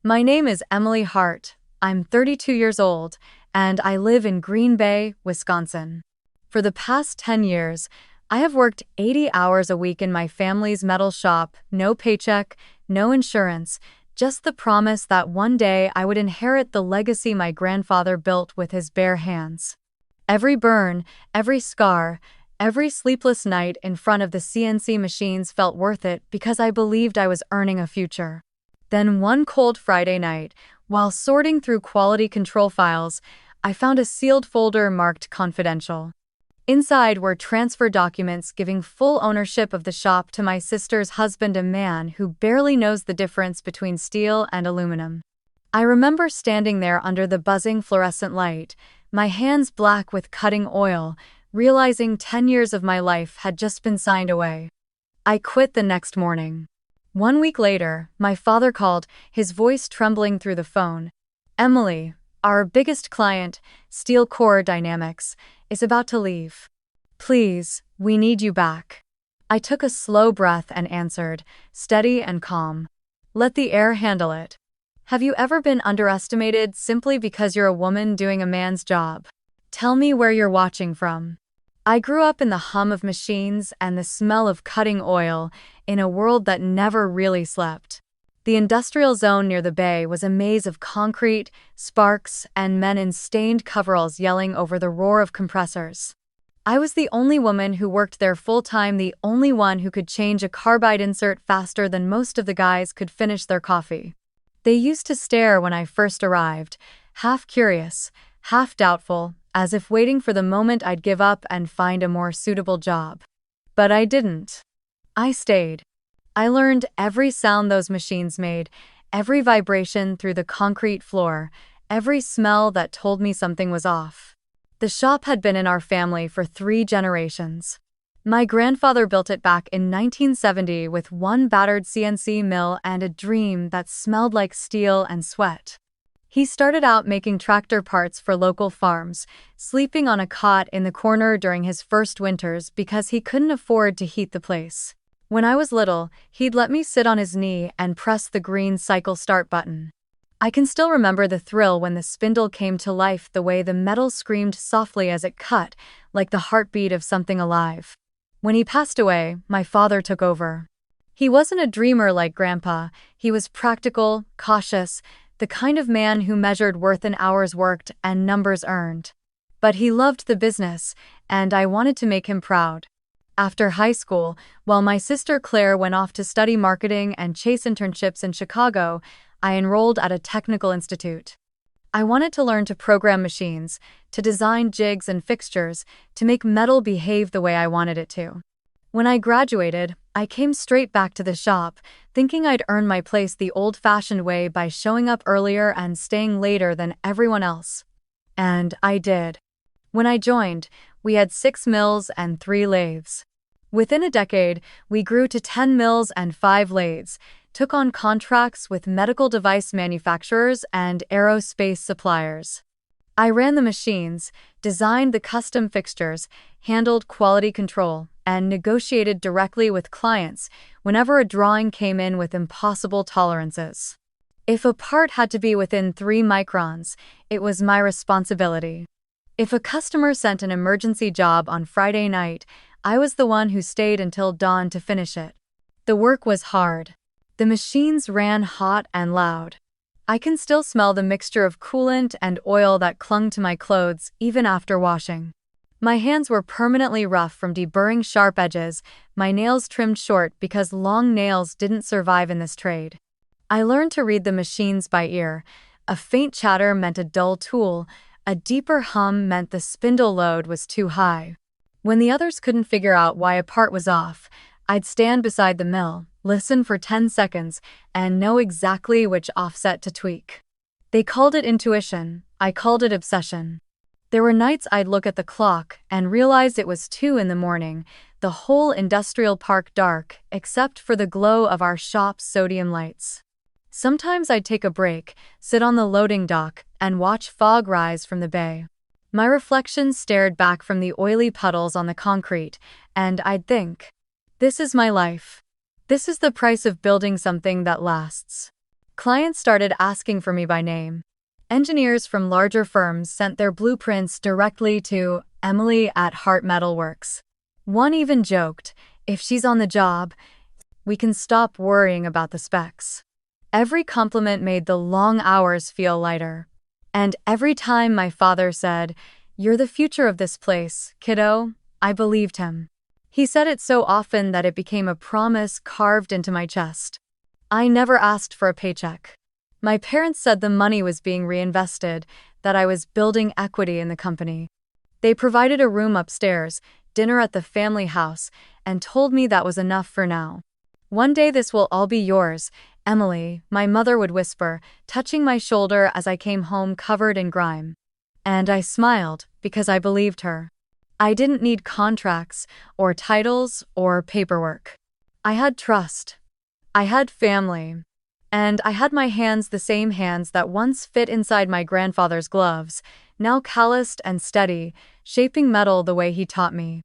My name is Emily Hart. I'm 32 years old, and I live in Green Bay, Wisconsin. For the past 10 years, I have worked 80 hours a week in my family's metal shop, no paycheck, no insurance, just the promise that one day I would inherit the legacy my grandfather built with his bare hands. Every burn, every scar, every sleepless night in front of the CNC machines felt worth it because I believed I was earning a future. Then one cold Friday night, while sorting through quality control files, I found a sealed folder marked confidential. Inside were transfer documents giving full ownership of the shop to my sister's husband, a man who barely knows the difference between steel and aluminum. I remember standing there under the buzzing fluorescent light, my hands black with cutting oil, realizing 10 years of my life had just been signed away. I quit the next morning. 1 week later, my father called, his voice trembling through the phone. "Emily, our biggest client, Steel Core Dynamics, is about to leave. Please, we need you back." I took a slow breath and answered, steady and calm. "Let the air handle it." Have you ever been underestimated simply because you're a woman doing a man's job? Tell me where you're watching from. I grew up in the hum of machines and the smell of cutting oil in a world that never really slept. The industrial zone near the bay was a maze of concrete, sparks, and men in stained coveralls yelling over the roar of compressors. I was the only woman who worked there full-time, the only one who could change a carbide insert faster than most of the guys could finish their coffee. They used to stare when I first arrived, half curious, half doubtful, as if waiting for the moment I'd give up and find a more suitable job. But I didn't. I stayed. I learned every sound those machines made, every vibration through the concrete floor, every smell that told me something was off. The shop had been in our family for 3 generations. My grandfather built it back in 1970 with one battered CNC mill and a dream that smelled like steel and sweat. He started out making tractor parts for local farms, sleeping on a cot in the corner during his first winters because he couldn't afford to heat the place. When I was little, he'd let me sit on his knee and press the green cycle start button. I can still remember the thrill when the spindle came to life, the way the metal screamed softly as it cut, like the heartbeat of something alive. When he passed away, my father took over. He wasn't a dreamer like Grandpa. He was practical, cautious, the kind of man who measured worth in hours worked and numbers earned. But he loved the business, and I wanted to make him proud. After high school, while my sister Claire went off to study marketing and chase internships in Chicago, I enrolled at a technical institute. I wanted to learn to program machines, to design jigs and fixtures, to make metal behave the way I wanted it to. When I graduated, I came straight back to the shop, thinking I'd earn my place the old-fashioned way by showing up earlier and staying later than everyone else. And I did. When I joined, we had 6 mills and 3 lathes. Within a decade, we grew to 10 mills and 5 lathes, took on contracts with medical device manufacturers and aerospace suppliers. I ran the machines, designed the custom fixtures, handled quality control, and negotiated directly with clients whenever a drawing came in with impossible tolerances. If a part had to be within 3 microns, it was my responsibility. If a customer sent an emergency job on Friday night, I was the one who stayed until dawn to finish it. The work was hard. The machines ran hot and loud. I can still smell the mixture of coolant and oil that clung to my clothes even after washing. My hands were permanently rough from deburring sharp edges, my nails trimmed short because long nails didn't survive in this trade. I learned to read the machines by ear. A faint chatter meant a dull tool, a deeper hum meant the spindle load was too high. When the others couldn't figure out why a part was off, I'd stand beside the mill, listen for 10 seconds, and know exactly which offset to tweak. They called it intuition, I called it obsession. There were nights I'd look at the clock and realize it was 2 in the morning, the whole industrial park dark except for the glow of our shop's sodium lights. Sometimes I'd take a break, sit on the loading dock, and watch fog rise from the bay. My reflection stared back from the oily puddles on the concrete, and I'd think, this is my life. This is the price of building something that lasts. Clients started asking for me by name. Engineers from larger firms sent their blueprints directly to Emily at Hart Metalworks. One even joked, "If she's on the job, we can stop worrying about the specs." Every compliment made the long hours feel lighter. And every time my father said, "You're the future of this place, kiddo," I believed him. He said it so often that it became a promise carved into my chest. I never asked for a paycheck. My parents said the money was being reinvested, that I was building equity in the company. They provided a room upstairs, dinner at the family house, and told me that was enough for now. "One day this will all be yours, Emily," my mother would whisper, touching my shoulder as I came home covered in grime. And I smiled, because I believed her. I didn't need contracts, or titles, or paperwork. I had trust. I had family. And I had my hands, the same hands that once fit inside my grandfather's gloves, now calloused and steady, shaping metal the way he taught me.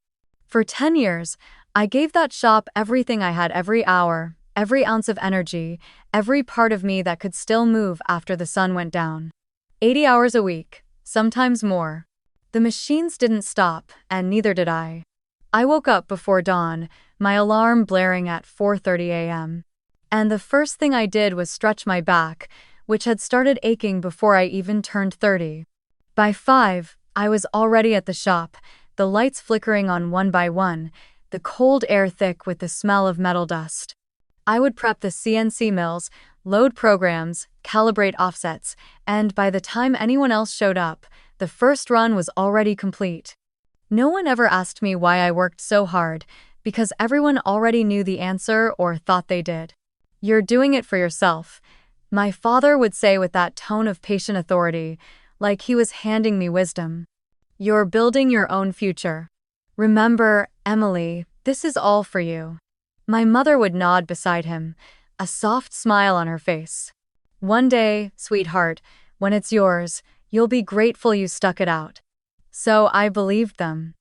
For 10 years, I gave that shop everything I had, every hour, every ounce of energy, every part of me that could still move after the sun went down. 80 hours a week, sometimes more. The machines didn't stop, and neither did I. I woke up before dawn, my alarm blaring at 4:30 a.m. And the first thing I did was stretch my back, which had started aching before I even turned 30. By 5, I was already at the shop, the lights flickering on one by one, the cold air thick with the smell of metal dust. I would prep the CNC mills, load programs, calibrate offsets, and by the time anyone else showed up, the first run was already complete. No one ever asked me why I worked so hard, because everyone already knew the answer or thought they did. "You're doing it for yourself," my father would say with that tone of patient authority, like he was handing me wisdom. "You're building your own future. Remember, Emily, this is all for you." My mother would nod beside him, a soft smile on her face. "One day, sweetheart, when it's yours, you'll be grateful you stuck it out." So I believed them.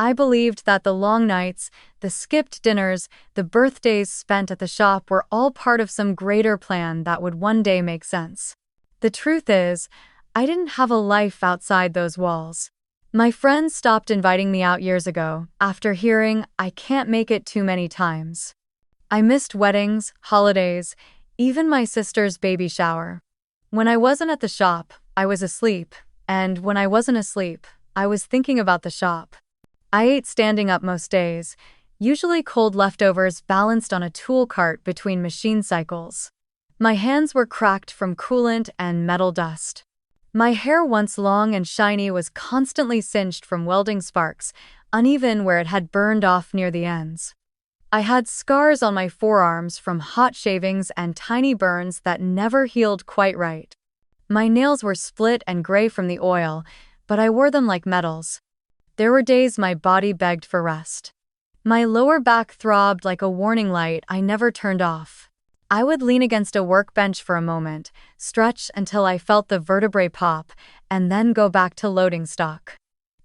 I believed that the long nights, the skipped dinners, the birthdays spent at the shop were all part of some greater plan that would one day make sense. The truth is, I didn't have a life outside those walls. My friends stopped inviting me out years ago, after hearing "I can't make it" too many times. I missed weddings, holidays, even my sister's baby shower. When I wasn't at the shop, I was asleep, and when I wasn't asleep, I was thinking about the shop. I ate standing up most days, usually cold leftovers balanced on a tool cart between machine cycles. My hands were cracked from coolant and metal dust. My hair, once long and shiny, was constantly singed from welding sparks, uneven where it had burned off near the ends. I had scars on my forearms from hot shavings and tiny burns that never healed quite right. My nails were split and gray from the oil, but I wore them like medals. There were days my body begged for rest. My lower back throbbed like a warning light I never turned off. I would lean against a workbench for a moment, stretch until I felt the vertebrae pop, and then go back to loading stock.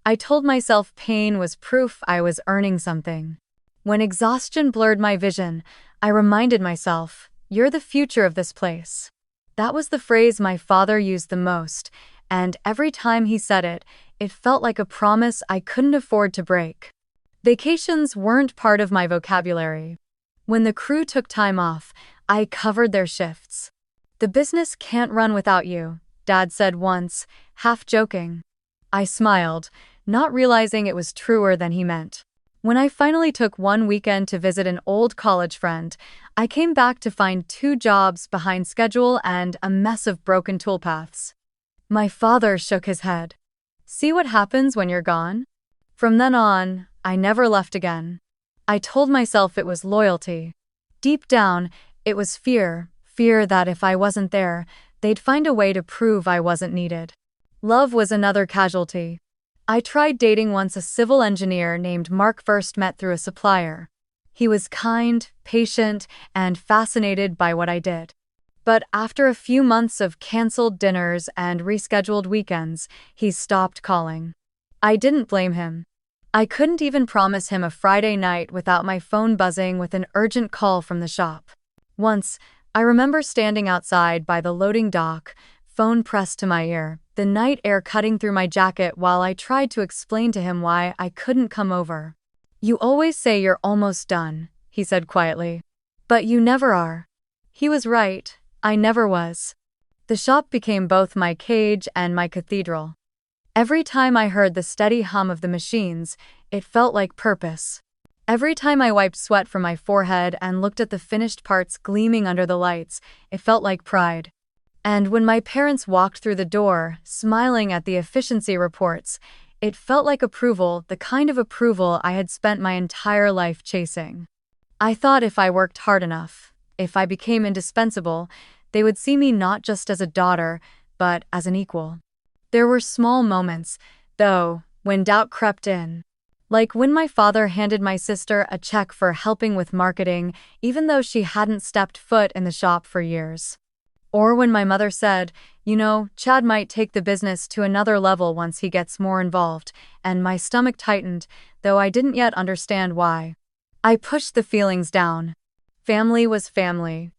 I told myself pain was proof I was earning something. When exhaustion blurred my vision, I reminded myself, "You're the future of this place." That was the phrase my father used the most, and every time he said it, it felt like a promise I couldn't afford to break. Vacations weren't part of my vocabulary. When the crew took time off, I covered their shifts. "The business can't run without you," Dad said once, half joking. I smiled, not realizing it was truer than he meant. When I finally took one weekend to visit an old college friend, I came back to find 2 jobs behind schedule and a mess of broken toolpaths. My father shook his head. "See what happens when you're gone?" From then on, I never left again. I told myself it was loyalty. Deep down, it was fear that if I wasn't there, they'd find a way to prove I wasn't needed. Love was another casualty. I tried dating once a civil engineer named Mark, first met through a supplier. He was kind, patient, and fascinated by what I did. But after a few months of canceled dinners and rescheduled weekends, he stopped calling. I didn't blame him. I couldn't even promise him a Friday night without my phone buzzing with an urgent call from the shop. Once, I remember standing outside by the loading dock, phone pressed to my ear, the night air cutting through my jacket while I tried to explain to him why I couldn't come over. "You always say you're almost done," he said quietly. "But you never are." He was right, I never was. The shop became both my cage and my cathedral. Every time I heard the steady hum of the machines, it felt like purpose. Every time I wiped sweat from my forehead and looked at the finished parts gleaming under the lights, it felt like pride. And when my parents walked through the door, smiling at the efficiency reports, it felt like approval, the kind of approval I had spent my entire life chasing. I thought if I worked hard enough, if I became indispensable, they would see me not just as a daughter, but as an equal. There were small moments, though, when doubt crept in. Like when my father handed my sister a check for helping with marketing, even though she hadn't stepped foot in the shop for years. Or when my mother said, Chad might take the business to another level once he gets more involved, and my stomach tightened, though I didn't yet understand why. I pushed the feelings down. Family was family.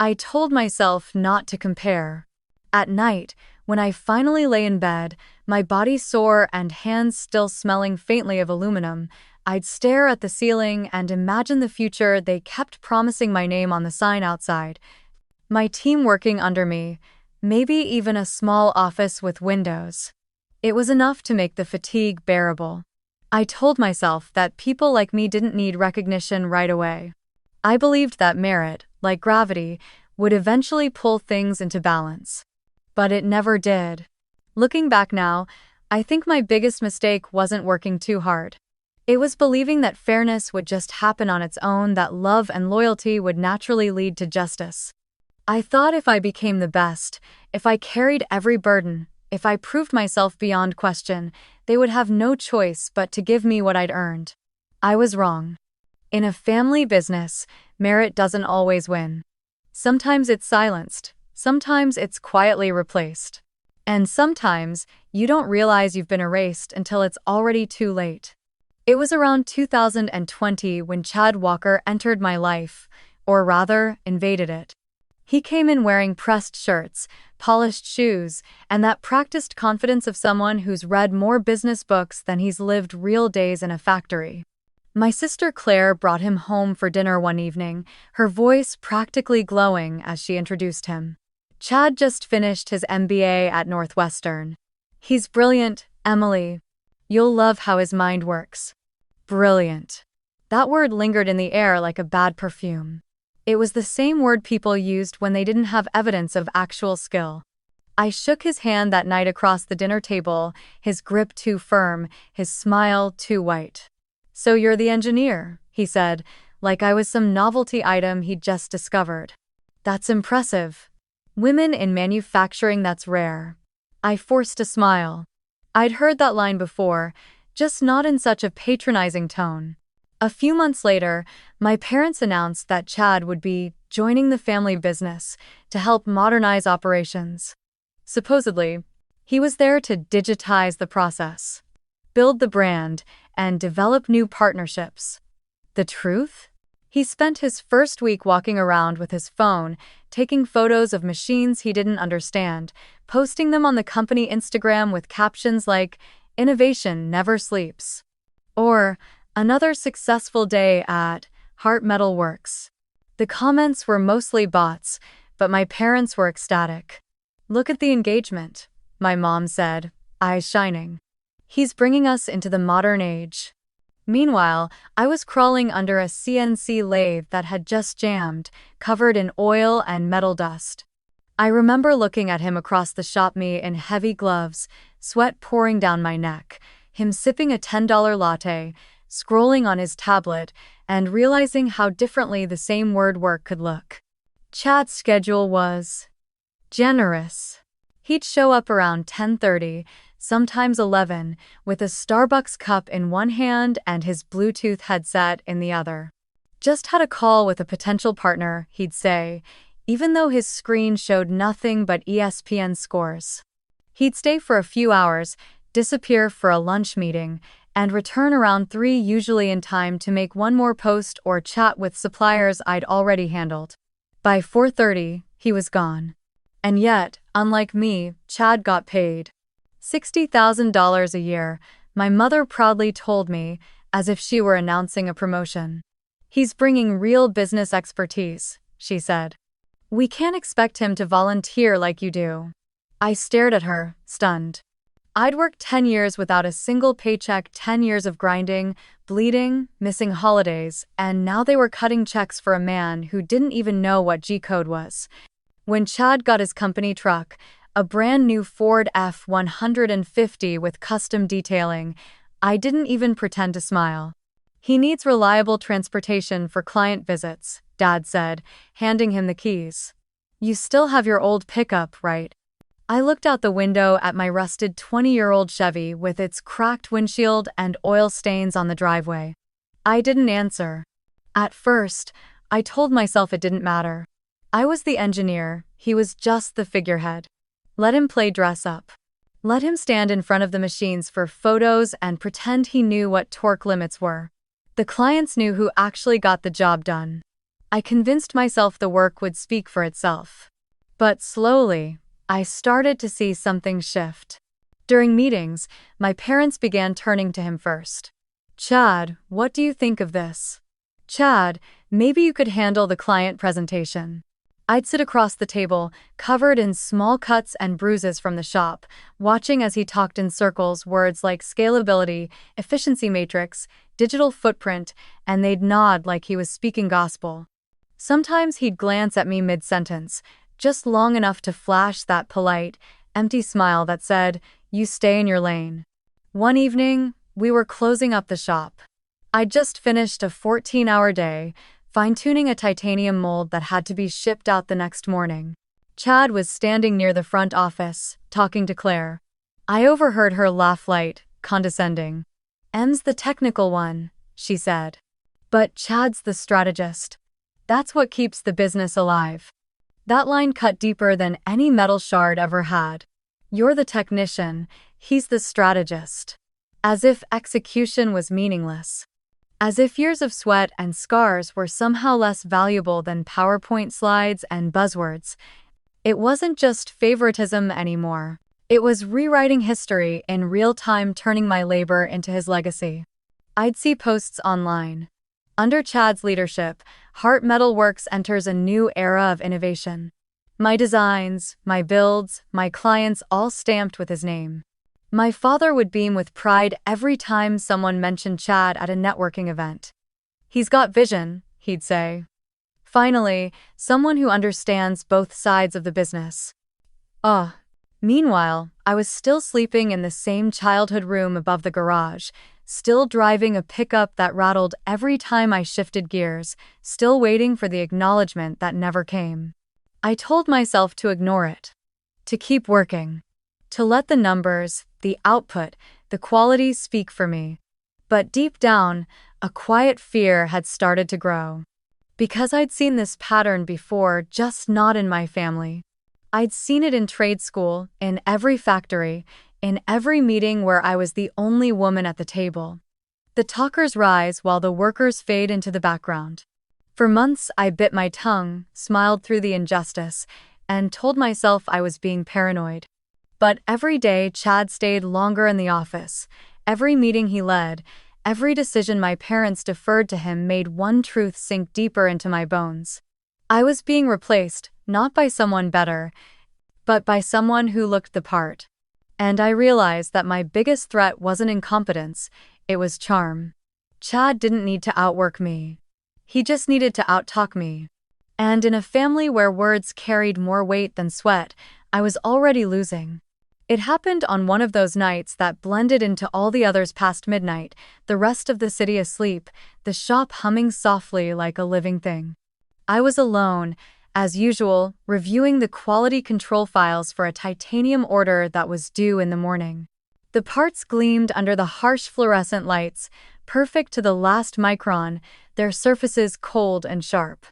I told myself not to compare. At night, when I finally lay in bed, my body sore and hands still smelling faintly of aluminum, I'd stare at the ceiling and imagine the future they kept promising my name on the sign outside. My team working under me, maybe even a small office with windows. It was enough to make the fatigue bearable. I told myself that people like me didn't need recognition right away. I believed that merit, like gravity, would eventually pull things into balance. But it never did. Looking back now, I think my biggest mistake wasn't working too hard. It was believing that fairness would just happen on its own, that love and loyalty would naturally lead to justice. I thought if I became the best, if I carried every burden, if I proved myself beyond question, they would have no choice but to give me what I'd earned. I was wrong. In a family business, merit doesn't always win. Sometimes it's silenced, sometimes it's quietly replaced. And sometimes, you don't realize you've been erased until it's already too late. It was around 2020 when Chad Walker entered my life, or rather, invaded it. He came in wearing pressed shirts, polished shoes, and that practiced confidence of someone who's read more business books than he's lived real days in a factory. My sister Claire brought him home for dinner one evening, her voice practically glowing as she introduced him. Chad just finished his MBA at Northwestern. He's brilliant, Emily. You'll love how his mind works. Brilliant. That word lingered in the air like a bad perfume. It was the same word people used when they didn't have evidence of actual skill. I shook his hand that night across the dinner table, his grip too firm, his smile too white. "So you're the engineer," he said, like I was some novelty item he'd just discovered. "That's impressive. Women in manufacturing, that's rare." I forced a smile. I'd heard that line before, just not in such a patronizing tone. A few months later, my parents announced that Chad would be joining the family business to help modernize operations. Supposedly, he was there to digitize the process, build the brand, and develop new partnerships. The truth? He spent his first week walking around with his phone, taking photos of machines he didn't understand, posting them on the company Instagram with captions like, "Innovation never sleeps," or "Another successful day at Hart Metal Works." The comments were mostly bots, but my parents were ecstatic. "Look at the engagement," my mom said, eyes shining. "He's bringing us into the modern age." Meanwhile, I was crawling under a CNC lathe that had just jammed, covered in oil and metal dust. I remember looking at him across the shop, me in heavy gloves, sweat pouring down my neck, him sipping a $10 latte, scrolling on his tablet, and realizing how differently the same word work could look. Chad's schedule was generous. He'd show up around 10:30, sometimes 11, with a Starbucks cup in one hand and his Bluetooth headset in the other. "Just had a call with a potential partner," he'd say, even though his screen showed nothing but ESPN scores. He'd stay for a few hours, disappear for a lunch meeting, and return around 3, usually in time to make one more post or chat with suppliers I'd already handled. By 4:30, he was gone. And yet, unlike me, Chad got paid $60,000 a year, my mother proudly told me, as if she were announcing a promotion. He's bringing real business expertise, she said. We can't expect him to volunteer like you do. I stared at her, stunned. I'd worked 10 years without a single paycheck, 10 years of grinding, bleeding, missing holidays, and now they were cutting checks for a man who didn't even know what G-code was. When Chad got his company truck, a brand new Ford F-150 with custom detailing, I didn't even pretend to smile. He needs reliable transportation for client visits, Dad said, handing him the keys. You still have your old pickup, right? I looked out the window at my rusted 20-year-old Chevy with its cracked windshield and oil stains on the driveway. I didn't answer. At first, I told myself it didn't matter. I was the engineer, he was just the figurehead. Let him play dress up. Let him stand in front of the machines for photos and pretend he knew what torque limits were. The clients knew who actually got the job done. I convinced myself the work would speak for itself. But slowly, I started to see something shift. During meetings, my parents began turning to him first. Chad, what do you think of this? Chad, maybe you could handle the client presentation. I'd sit across the table, covered in small cuts and bruises from the shop, watching as he talked in circles words like scalability, efficiency matrix, digital footprint, and they'd nod like he was speaking gospel. Sometimes he'd glance at me mid-sentence, just long enough to flash that polite, empty smile that said, "You stay in your lane." One evening, we were closing up the shop. I'd just finished a 14-hour day, fine-tuning a titanium mold that had to be shipped out the next morning. Chad was standing near the front office, talking to Claire. I overheard her laugh light, condescending. "M's the technical one," she said. "But Chad's the strategist. That's what keeps the business alive." That line cut deeper than any metal shard ever had. You're the technician, he's the strategist. As if execution was meaningless. As if years of sweat and scars were somehow less valuable than PowerPoint slides and buzzwords. It wasn't just favoritism anymore. It was rewriting history in real time, turning my labor into his legacy. I'd see posts online. Under Chad's leadership, Hart Metalworks enters a new era of innovation. My designs, my builds, my clients all stamped with his name. My father would beam with pride every time someone mentioned Chad at a networking event. "He's got vision," he'd say. Finally, someone who understands both sides of the business. Meanwhile, I was still sleeping in the same childhood room above the garage, still driving a pickup that rattled every time I shifted gears, still waiting for the acknowledgement that never came. I told myself to ignore it, to keep working, to let the numbers, the output, the quality speak for me. But deep down, a quiet fear had started to grow. Because I'd seen this pattern before, just not in my family. I'd seen it in trade school, in every factory, in every meeting where I was the only woman at the table. The talkers rise while the workers fade into the background. For months, I bit my tongue, smiled through the injustice, and told myself I was being paranoid. But every day, Chad stayed longer in the office. Every meeting he led, every decision my parents deferred to him made one truth sink deeper into my bones. I was being replaced, not by someone better, but by someone who looked the part. And I realized that my biggest threat wasn't incompetence, it was charm. Chad didn't need to outwork me. He just needed to outtalk me. And in a family where words carried more weight than sweat, I was already losing. It happened on one of those nights that blended into all the others past midnight, the rest of the city asleep, the shop humming softly like a living thing. I was alone, as usual, reviewing the quality control files for a titanium order that was due in the morning. The parts gleamed under the harsh fluorescent lights, perfect to the last micron, their surfaces cold and sharp.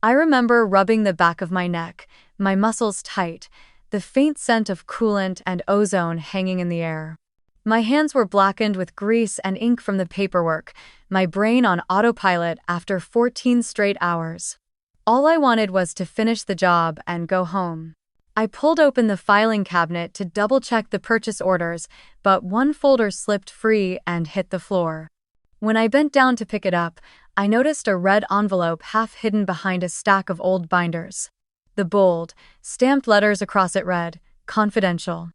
I remember rubbing the back of my neck, my muscles tight, the faint scent of coolant and ozone hanging in the air. My hands were blackened with grease and ink from the paperwork, my brain on autopilot after 14 straight hours. All I wanted was to finish the job and go home. I pulled open the filing cabinet to double-check the purchase orders, but one folder slipped free and hit the floor. When I bent down to pick it up, I noticed a red envelope half hidden behind a stack of old binders. The bold, stamped letters across it read, "Confidential."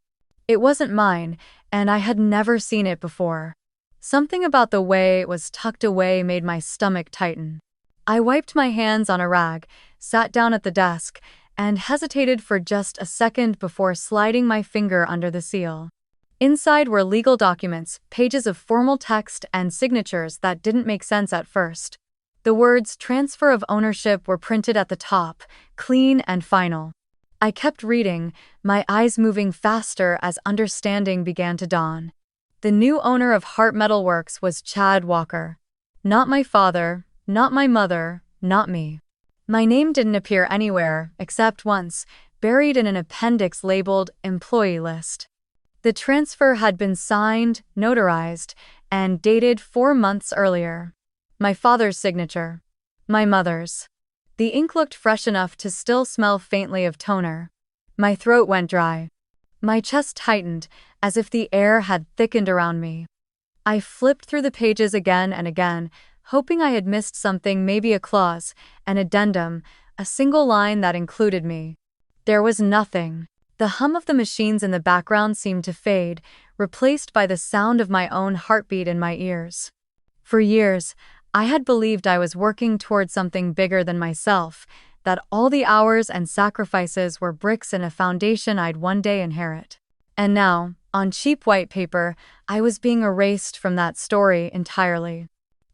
It wasn't mine, and I had never seen it before. Something about the way it was tucked away made my stomach tighten. I wiped my hands on a rag, sat down at the desk, and hesitated for just a second before sliding my finger under the seal. Inside were legal documents, pages of formal text, and signatures that didn't make sense at first. The words "transfer of ownership" were printed at the top, clean and final. I kept reading, my eyes moving faster as understanding began to dawn. The new owner of Hart Metalworks was Chad Walker. Not my father, not my mother, not me. My name didn't appear anywhere, except once, buried in an appendix labeled "Employee List." The transfer had been signed, notarized, and dated 4 months earlier. My father's signature. My mother's. The ink looked fresh enough to still smell faintly of toner. My throat went dry. My chest tightened, as if the air had thickened around me. I flipped through the pages again and again, hoping I had missed something, maybe a clause, an addendum, a single line that included me. There was nothing. The hum of the machines in the background seemed to fade, replaced by the sound of my own heartbeat in my ears. For years, I had believed I was working toward something bigger than myself, that all the hours and sacrifices were bricks in a foundation I'd one day inherit. And now, on cheap white paper, I was being erased from that story entirely.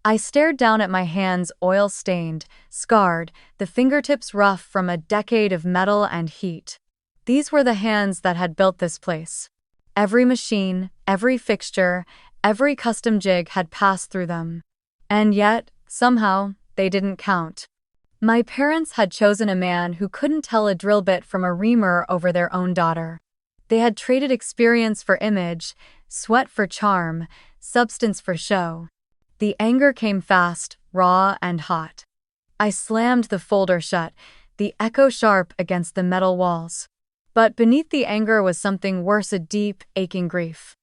I stared down at my hands, oil-stained, scarred, the fingertips rough from a decade of metal and heat. These were the hands that had built this place. Every machine, every fixture, every custom jig had passed through them. And yet, somehow, they didn't count. My parents had chosen a man who couldn't tell a drill bit from a reamer over their own daughter. They had traded experience for image, sweat for charm, substance for show. The anger came fast, raw, and hot. I slammed the folder shut, the echo sharp against the metal walls. But beneath the anger was something worse, a deep, aching grief.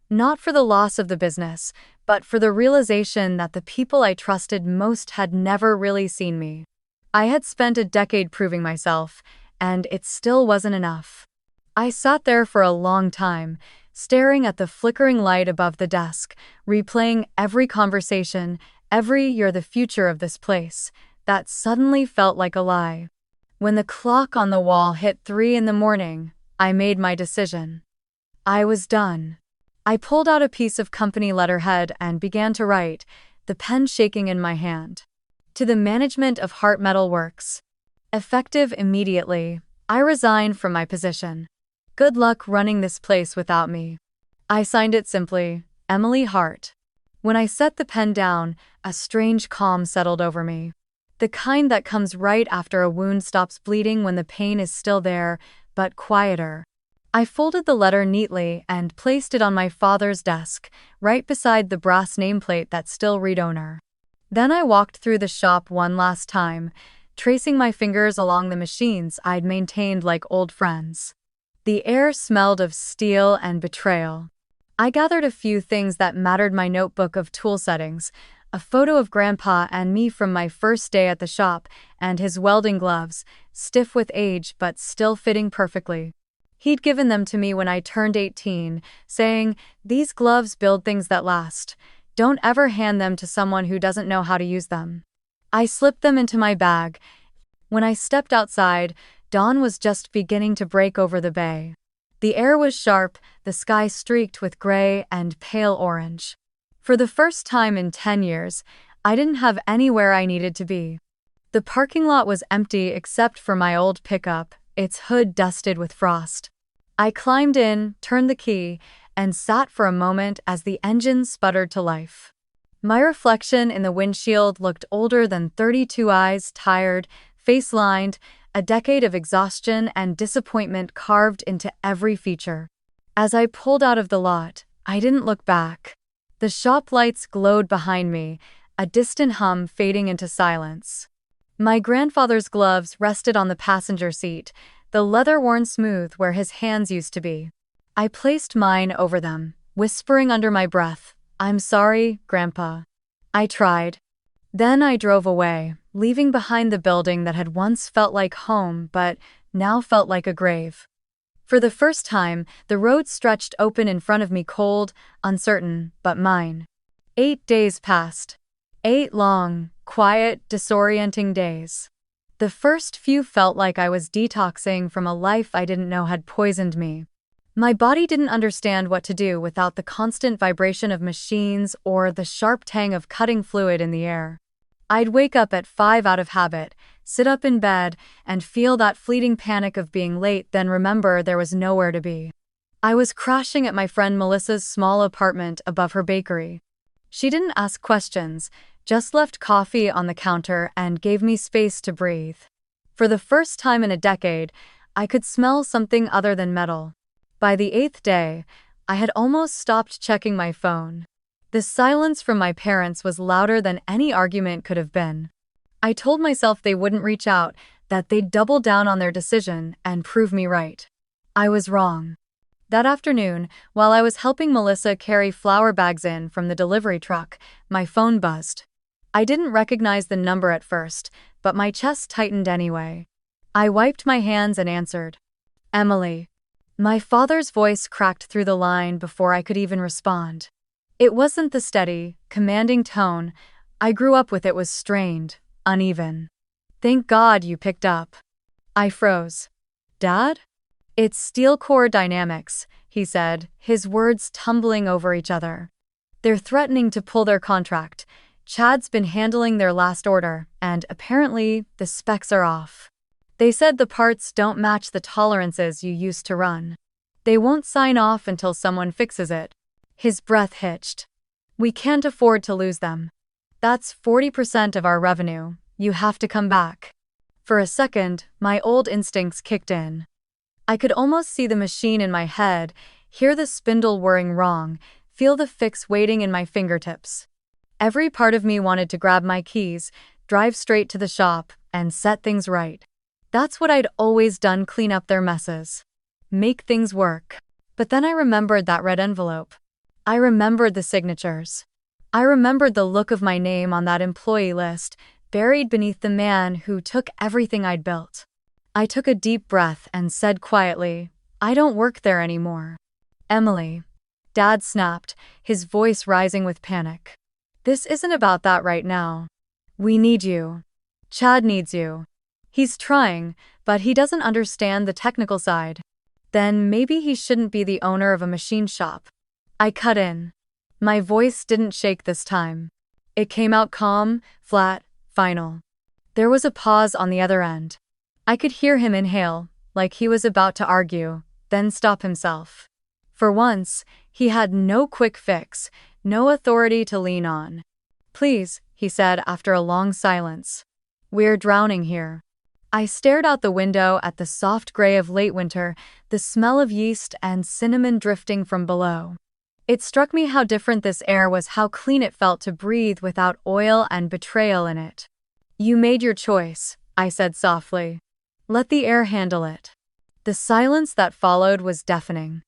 Not for the loss of the business, but for the realization that the people I trusted most had never really seen me. I had spent a decade proving myself, and it still wasn't enough. I sat there for a long time, staring at the flickering light above the desk, replaying every conversation, every "you're the future of this place," that suddenly felt like a lie. When the clock on the wall hit 3 in the morning, I made my decision. I was done. I pulled out a piece of company letterhead and began to write, the pen shaking in my hand. To the management of Hart Metalworks. Effective immediately, I resigned from my position. Good luck running this place without me. I signed it simply, Emily Hart. When I set the pen down, a strange calm settled over me. The kind that comes right after a wound stops bleeding when the pain is still there, but quieter. I folded the letter neatly and placed it on my father's desk, right beside the brass nameplate that still read owner. Then I walked through the shop one last time, tracing my fingers along the machines I'd maintained like old friends. The air smelled of steel and betrayal. I gathered a few things that mattered: my notebook of tool settings, a photo of Grandpa and me from my first day at the shop, and his welding gloves, stiff with age but still fitting perfectly. He'd given them to me when I turned 18, saying, "These gloves build things that last. Don't ever hand them to someone who doesn't know how to use them." I slipped them into my bag. When I stepped outside, dawn was just beginning to break over the bay. The air was sharp, the sky streaked with gray and pale orange. For the first time in 10 years, I didn't have anywhere I needed to be. The parking lot was empty except for my old pickup, its hood dusted with frost. I climbed in, turned the key, and sat for a moment as the engine sputtered to life. My reflection in the windshield looked older than 32, eyes tired, face lined, a decade of exhaustion and disappointment carved into every feature. As I pulled out of the lot, I didn't look back. The shop lights glowed behind me, a distant hum fading into silence. My grandfather's gloves rested on the passenger seat, the leather worn smooth where his hands used to be. I placed mine over them, whispering under my breath, "I'm sorry, Grandpa." I tried. Then I drove away, leaving behind the building that had once felt like home but now felt like a grave. For the first time, the road stretched open in front of me, cold, uncertain, but mine. 8 days passed. 8 long, quiet, disorienting days. The first few felt like I was detoxing from a life I didn't know had poisoned me. My body didn't understand what to do without the constant vibration of machines or the sharp tang of cutting fluid in the air. I'd wake up at 5 out of habit, sit up in bed, and feel that fleeting panic of being late, then remember there was nowhere to be. I was crashing at my friend Melissa's small apartment above her bakery. She didn't ask questions, just left coffee on the counter and gave me space to breathe. For the first time in a decade, I could smell something other than metal. By the 8th day, I had almost stopped checking my phone. The silence from my parents was louder than any argument could have been. I told myself they wouldn't reach out, that they'd double down on their decision and prove me right. I was wrong. That afternoon, while I was helping Melissa carry flour bags in from the delivery truck, my phone buzzed. I didn't recognize the number at first, but my chest tightened anyway. I wiped my hands and answered. "Emily." My father's voice cracked through the line before I could even respond. It wasn't the steady, commanding tone I grew up with. It was strained, uneven. "Thank God you picked up." I froze. "Dad?" "It's steel core dynamics," he said, his words tumbling over each other. "They're threatening to pull their contract. Chad's been handling their last order, and apparently the specs are off. They said the parts don't match the tolerances you used to run. They won't sign off until someone fixes it." His breath hitched. "We can't afford to lose them. That's 40% of our revenue. You have to come back." For a second, my old instincts kicked in. I could almost see the machine in my head, hear the spindle whirring wrong, feel the fix waiting in my fingertips. Every part of me wanted to grab my keys, drive straight to the shop, and set things right. That's what I'd always done, clean up their messes. Make things work. But then I remembered that red envelope. I remembered the signatures. I remembered the look of my name on that employee list, buried beneath the man who took everything I'd built. I took a deep breath and said quietly, "I don't work there anymore." "Emily." Dad snapped, his voice rising with panic. "This isn't about that right now. We need you. Chad needs you. He's trying, but he doesn't understand the technical side." "Then maybe he shouldn't be the owner of a machine shop." I cut in. My voice didn't shake this time. It came out calm, flat, final. There was a pause on the other end. I could hear him inhale, like he was about to argue, then stop himself. For once, he had no quick fix, no authority to lean on. "Please," he said after a long silence. "We're drowning here." I stared out the window at the soft gray of late winter, the smell of yeast and cinnamon drifting from below. It struck me how different this air was, how clean it felt to breathe without oil and betrayal in it. "You made your choice," I said softly. "Let the air handle it." The silence that followed was deafening.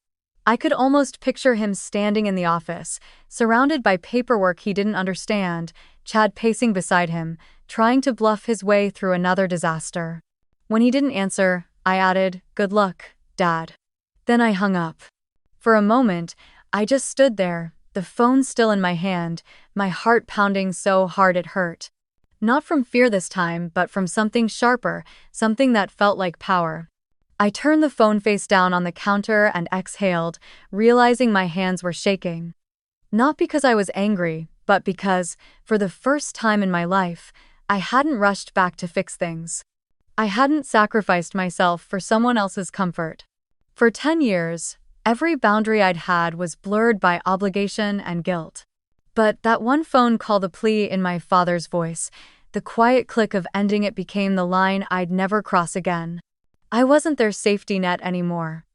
I could almost picture him standing in the office, surrounded by paperwork he didn't understand, Chad pacing beside him, trying to bluff his way through another disaster. When he didn't answer, I added, "Good luck, Dad." Then I hung up. For a moment, I just stood there, the phone still in my hand, my heart pounding so hard it hurt. Not from fear this time, but from something sharper, something that felt like power. I turned the phone face down on the counter and exhaled, realizing my hands were shaking. Not because I was angry, but because, for the first time in my life, I hadn't rushed back to fix things. I hadn't sacrificed myself for someone else's comfort. For 10 years, every boundary I'd had was blurred by obligation and guilt. But that one phone call, the plea in my father's voice, the quiet click of ending it became the line I'd never cross again. I wasn't their safety net anymore.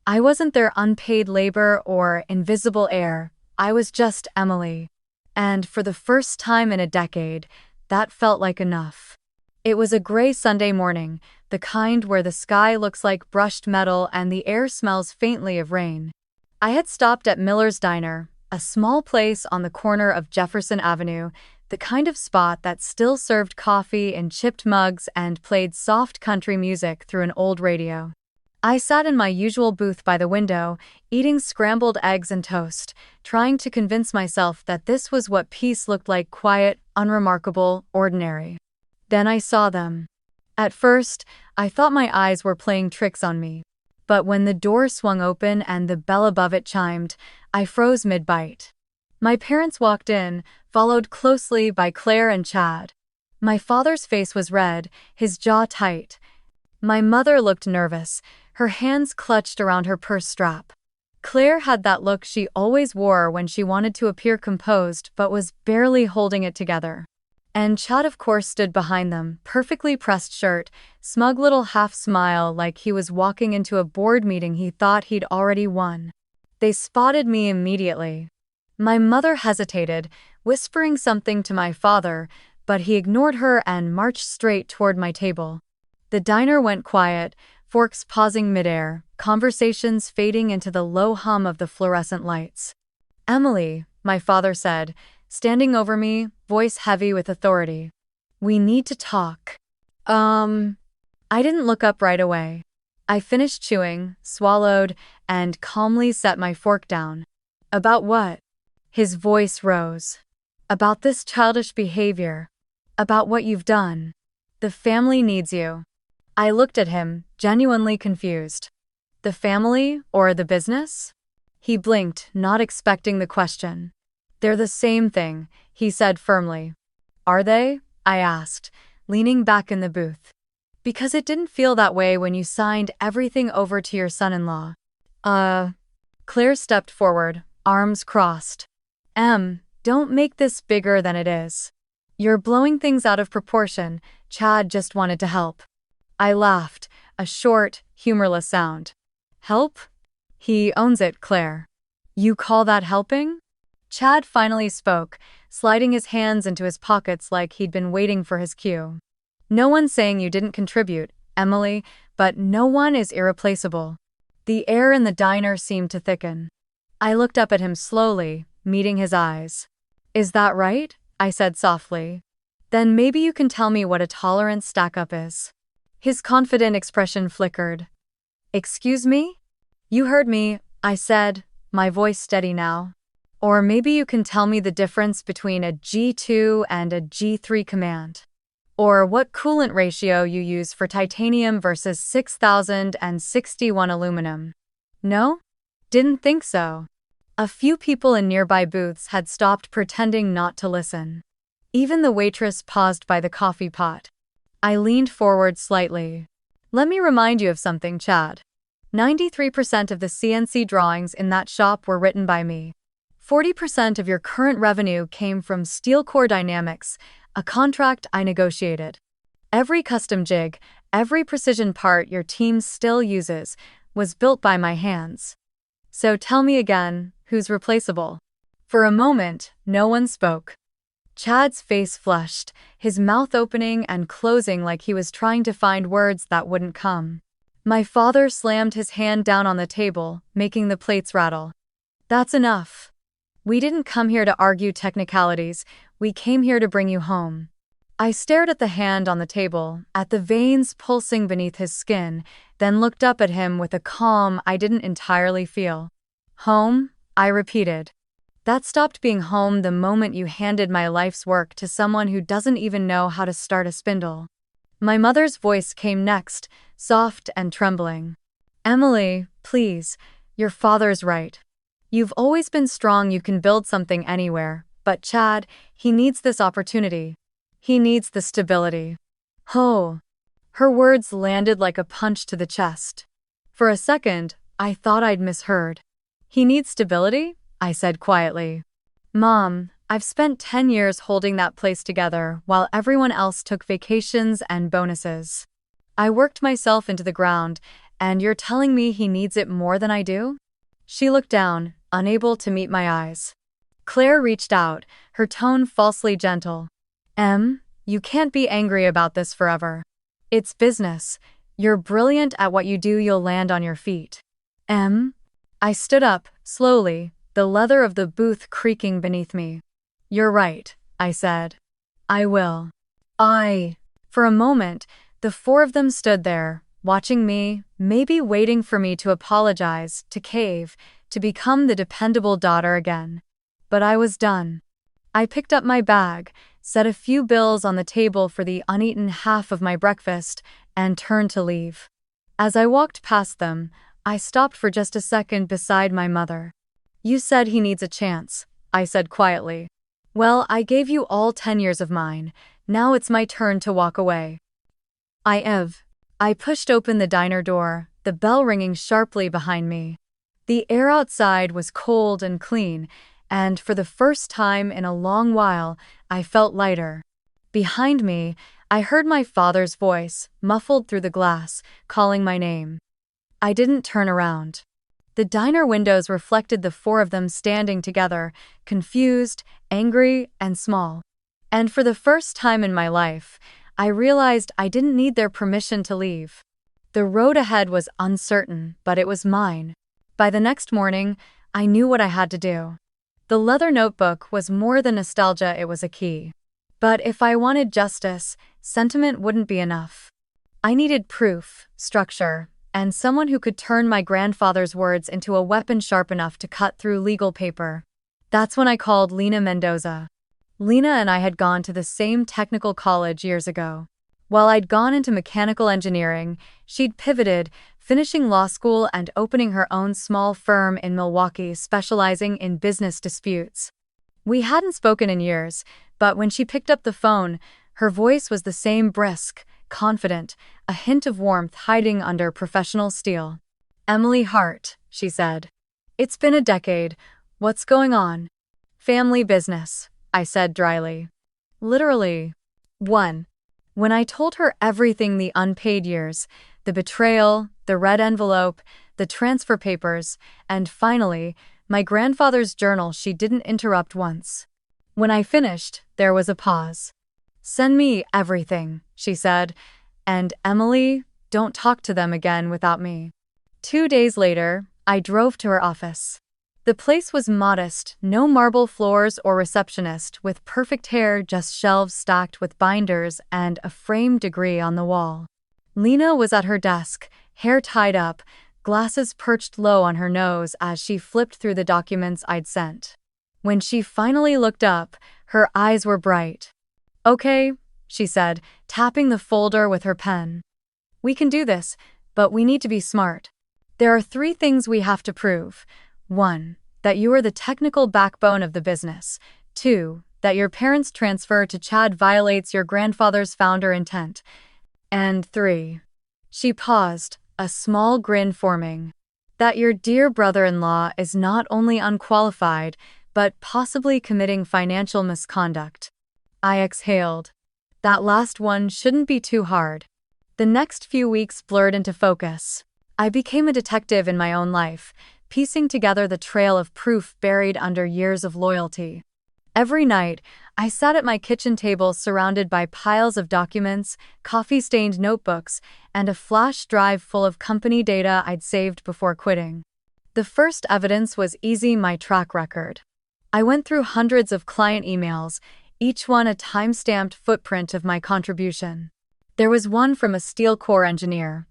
I wasn't their unpaid labor or invisible heir. I was just Emily. And for the first time in a decade, that felt like enough. It was a gray Sunday morning, the kind where the sky looks like brushed metal and the air smells faintly of rain. I had stopped at Miller's Diner, a small place on the corner of Jefferson Avenue, the kind of spot that still served coffee in chipped mugs and played soft country music through an old radio. I sat in my usual booth by the window, eating scrambled eggs and toast, trying to convince myself that this was what peace looked like: quiet, unremarkable, ordinary. Then I saw them. At first, I thought my eyes were playing tricks on me. But when the door swung open and the bell above it chimed, I froze mid-bite. My parents walked in, followed closely by Claire and Chad. My father's face was red, his jaw tight. My mother looked nervous, her hands clutched around her purse strap. Claire had that look she always wore when she wanted to appear composed but was barely holding it together. And Chad, of course, stood behind them, perfectly pressed shirt, smug little half smile like he was walking into a board meeting he thought he'd already won. They spotted me immediately. My mother hesitated, whispering something to my father, but he ignored her and marched straight toward my table. The diner went quiet, forks pausing midair, conversations fading into the low hum of the fluorescent lights. "Emily," my father said, standing over me, voice heavy with authority. "We need to talk." I didn't look up right away. I finished chewing, swallowed, and calmly set my fork down. "About what?" His voice rose. "About this childish behavior. About what you've done. The family needs you." I looked at him, genuinely confused. "The family or the business?" He blinked, not expecting the question. "They're the same thing," he said firmly. "Are they?" I asked, leaning back in the booth. "Because it didn't feel that way when you signed everything over to your son-in-law." Claire stepped forward, arms crossed. Don't make this bigger than it is. You're blowing things out of proportion." Chad just wanted to help. I laughed, a short, humorless sound. "Help? He owns it, Claire. You call that helping?" Chad finally spoke, sliding his hands into his pockets like he'd been waiting for his cue. "No one's saying you didn't contribute, Emily, but no one is irreplaceable." The air in the diner seemed to thicken. I looked up at him slowly, meeting his eyes. "Is that right?" I said softly. "Then maybe you can tell me what a tolerance stack-up is." His confident expression flickered. "Excuse me?" "You heard me," I said, my voice steady now. "Or maybe you can tell me the difference between a G2 and a G3 command. Or what coolant ratio you use for titanium versus 6061 aluminum." No? Didn't think so. A few people in nearby booths had stopped pretending not to listen. Even the waitress paused by the coffee pot. I leaned forward slightly. "Let me remind you of something, Chad. 93% of the CNC drawings in that shop were written by me. 40% of your current revenue came from Steel Core Dynamics, a contract I negotiated. Every custom jig, every precision part your team still uses, was built by my hands. So tell me again, who's replaceable?" For a moment, no one spoke. Chad's face flushed, his mouth opening and closing like he was trying to find words that wouldn't come. My father slammed his hand down on the table, making the plates rattle. "That's enough. We didn't come here to argue technicalities, we came here to bring you home." I stared at the hand on the table, at the veins pulsing beneath his skin, then looked up at him with a calm I didn't entirely feel. "Home?" I repeated. "That stopped being home the moment you handed my life's work to someone who doesn't even know how to start a spindle." My mother's voice came next, soft and trembling. "Emily, please, your father's right. You've always been strong, you can build something anywhere, but Chad, he needs this opportunity. He needs the stability." "Oh." Her words landed like a punch to the chest. For a second, I thought I'd misheard. "He needs stability?" I said quietly. "Mom, I've spent 10 years holding that place together while everyone else took vacations and bonuses. I worked myself into the ground, and you're telling me he needs it more than I do?" She looked down, unable to meet my eyes. Claire reached out, her tone falsely gentle. You can't be angry about this forever. It's business. You're brilliant at what you do, you'll land on your feet. I stood up, slowly, the leather of the booth creaking beneath me. You're right, I said. I will. For a moment, the four of them stood there, watching me, maybe waiting for me to apologize, to cave, to become the dependable daughter again. But I was done. I picked up my bag, set a few bills on the table for the uneaten half of my breakfast, and turned to leave. As I walked past them, I stopped for just a second beside my mother. You said he needs a chance, I said quietly. Well, I gave you all 10 years of mine. Now it's my turn to walk away. I pushed open the diner door, the bell ringing sharply behind me. The air outside was cold and clean, and for the first time in a long while, I felt lighter. Behind me, I heard my father's voice, muffled through the glass, calling my name. I didn't turn around. The diner windows reflected the four of them standing together, confused, angry, and small. And for the first time in my life, I realized I didn't need their permission to leave. The road ahead was uncertain, but it was mine. By the next morning, I knew what I had to do. The leather notebook was more than nostalgia, it was a key. But if I wanted justice, sentiment wouldn't be enough. I needed proof, structure, and someone who could turn my grandfather's words into a weapon sharp enough to cut through legal paper. That's when I called Lena Mendoza. Lena and I had gone to the same technical college years ago. While I'd gone into mechanical engineering, she'd pivoted, finishing law school and opening her own small firm in Milwaukee specializing in business disputes. We hadn't spoken in years, but when she picked up the phone, her voice was the same brisk, confident, a hint of warmth hiding under professional steel. Emily Hart, she said. It's been a decade. What's going on? Family business, I said dryly. Literally. 1. When I told her everything, the unpaid years, the betrayal, the red envelope, the transfer papers, and finally, my grandfather's journal, she didn't interrupt once. When I finished, there was a pause. Send me everything, she said, and Emily, don't talk to them again without me. 2 days later, I drove to her office. The place was modest, no marble floors or receptionist, with perfect hair, just shelves stacked with binders and a framed degree on the wall. Lena was at her desk, hair tied up, glasses perched low on her nose as she flipped through the documents I'd sent. When she finally looked up, her eyes were bright. Okay, she said, tapping the folder with her pen. We can do this, but we need to be smart. There are 3 things we have to prove. 1. That you are the technical backbone of the business. 2. That your parents' transfer to Chad violates your grandfather's founder intent. And 3. She paused, a small grin forming. That your dear brother-in-law is not only unqualified, but possibly committing financial misconduct. I exhaled. That last one shouldn't be too hard. The next few weeks blurred into focus. I became a detective in my own life, piecing together the trail of proof buried under years of loyalty. Every night, I sat at my kitchen table surrounded by piles of documents, coffee-stained notebooks, and a flash drive full of company data I'd saved before quitting. The first evidence was easy: my track record. I went through hundreds of client emails, each one a time-stamped footprint of my contribution. There was one from a steel core engineer.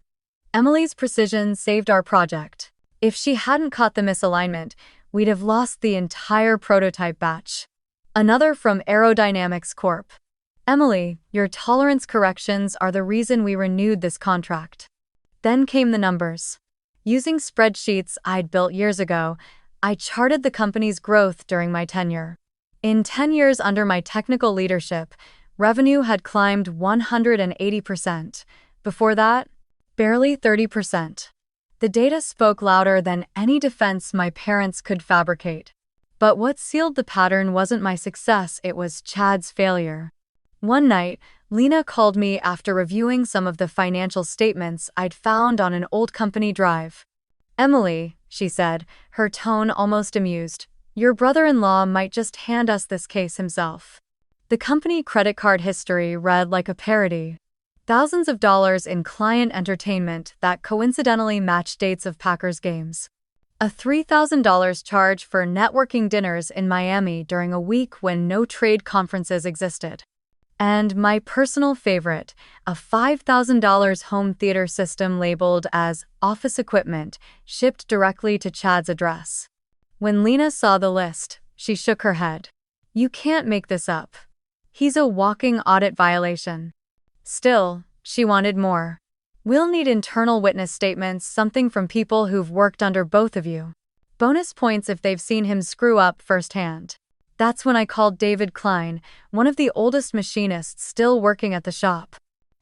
Emily's precision saved our project. If she hadn't caught the misalignment, we'd have lost the entire prototype batch. Another from Aerodynamics Corp. Emily, your tolerance corrections are the reason we renewed this contract. Then came the numbers. Using spreadsheets I'd built years ago, I charted the company's growth during my tenure. In 10 years under my technical leadership, revenue had climbed 180%. Before that, barely 30%. The data spoke louder than any defense my parents could fabricate. But what sealed the pattern wasn't my success, it was Chad's failure. One night, Lena called me after reviewing some of the financial statements I'd found on an old company drive. Emily, she said, her tone almost amused, your brother-in-law might just hand us this case himself. The company credit card history read like a parody. Thousands of dollars in client entertainment that coincidentally matched dates of Packers games. A $3,000 charge for networking dinners in Miami during a week when no trade conferences existed. And my personal favorite, a $5,000 home theater system labeled as office equipment, shipped directly to Chad's address. When Lena saw the list, she shook her head. You can't make this up. He's a walking audit violation. Still, she wanted more. We'll need internal witness statements, something from people who've worked under both of you. Bonus points if they've seen him screw up firsthand. That's when I called David Klein, one of the oldest machinists still working at the shop.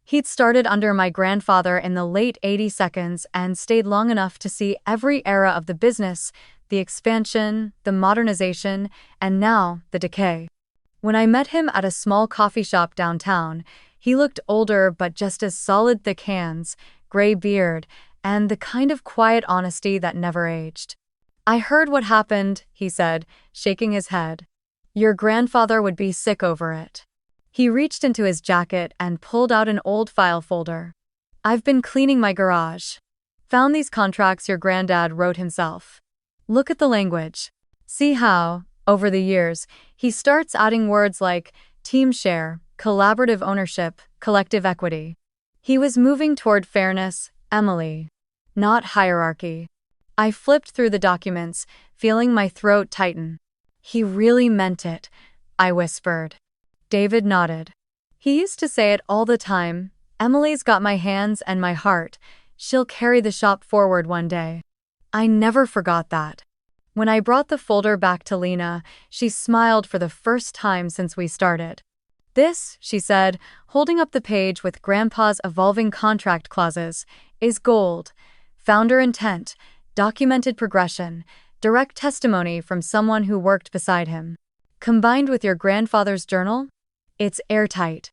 He'd started under my grandfather in the late 80s and stayed long enough to see every era of the business, the expansion, the modernization, and now the decay. When I met him at a small coffee shop downtown, he looked older but just as solid, thick hands, gray beard, and the kind of quiet honesty that never aged. I heard what happened, he said, shaking his head. Your grandfather would be sick over it. He reached into his jacket and pulled out an old file folder. I've been cleaning my garage. Found these contracts your granddad wrote himself. Look at the language. See how, over the years, he starts adding words like team share, collaborative ownership, collective equity. He was moving toward fairness, Emily, not hierarchy. I flipped through the documents, feeling my throat tighten. He really meant it, I whispered. David nodded. He used to say it all the time. Emily's got my hands and my heart. She'll carry the shop forward one day. I never forgot that. When I brought the folder back to Lena, she smiled for the first time since we started. This, she said, holding up the page with Grandpa's evolving contract clauses, is gold. Founder intent, documented progression, direct testimony from someone who worked beside him. Combined with your grandfather's journal, it's airtight.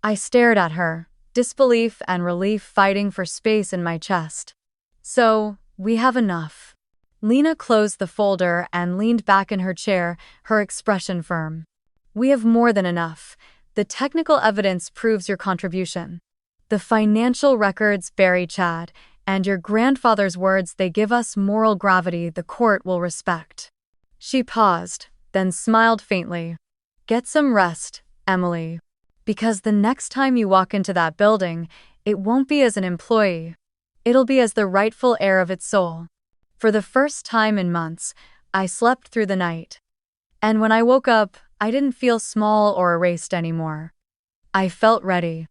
I stared at her, disbelief and relief fighting for space in my chest. So, we have enough. Lena closed the folder and leaned back in her chair, her expression firm. We have more than enough. The technical evidence proves your contribution. The financial records bury Chad, and your grandfather's words, they give us moral gravity the court will respect. She paused, then smiled faintly. Get some rest, Emily. Because the next time you walk into that building, it won't be as an employee. It'll be as the rightful heir of its soul. For the first time in months, I slept through the night. And when I woke up, I didn't feel small or erased anymore. I felt ready.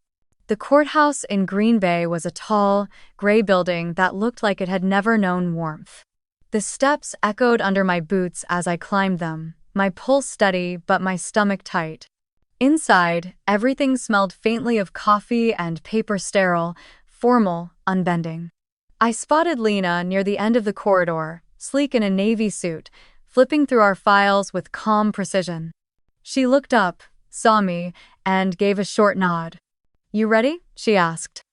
The courthouse in Green Bay was a tall, gray building that looked like it had never known warmth. The steps echoed under my boots as I climbed them, my pulse steady but my stomach tight. Inside, everything smelled faintly of coffee and paper, sterile, formal, unbending. I spotted Lena near the end of the corridor, sleek in a navy suit, flipping through our files with calm precision. She looked up, saw me, and gave a short nod. You ready? She asked.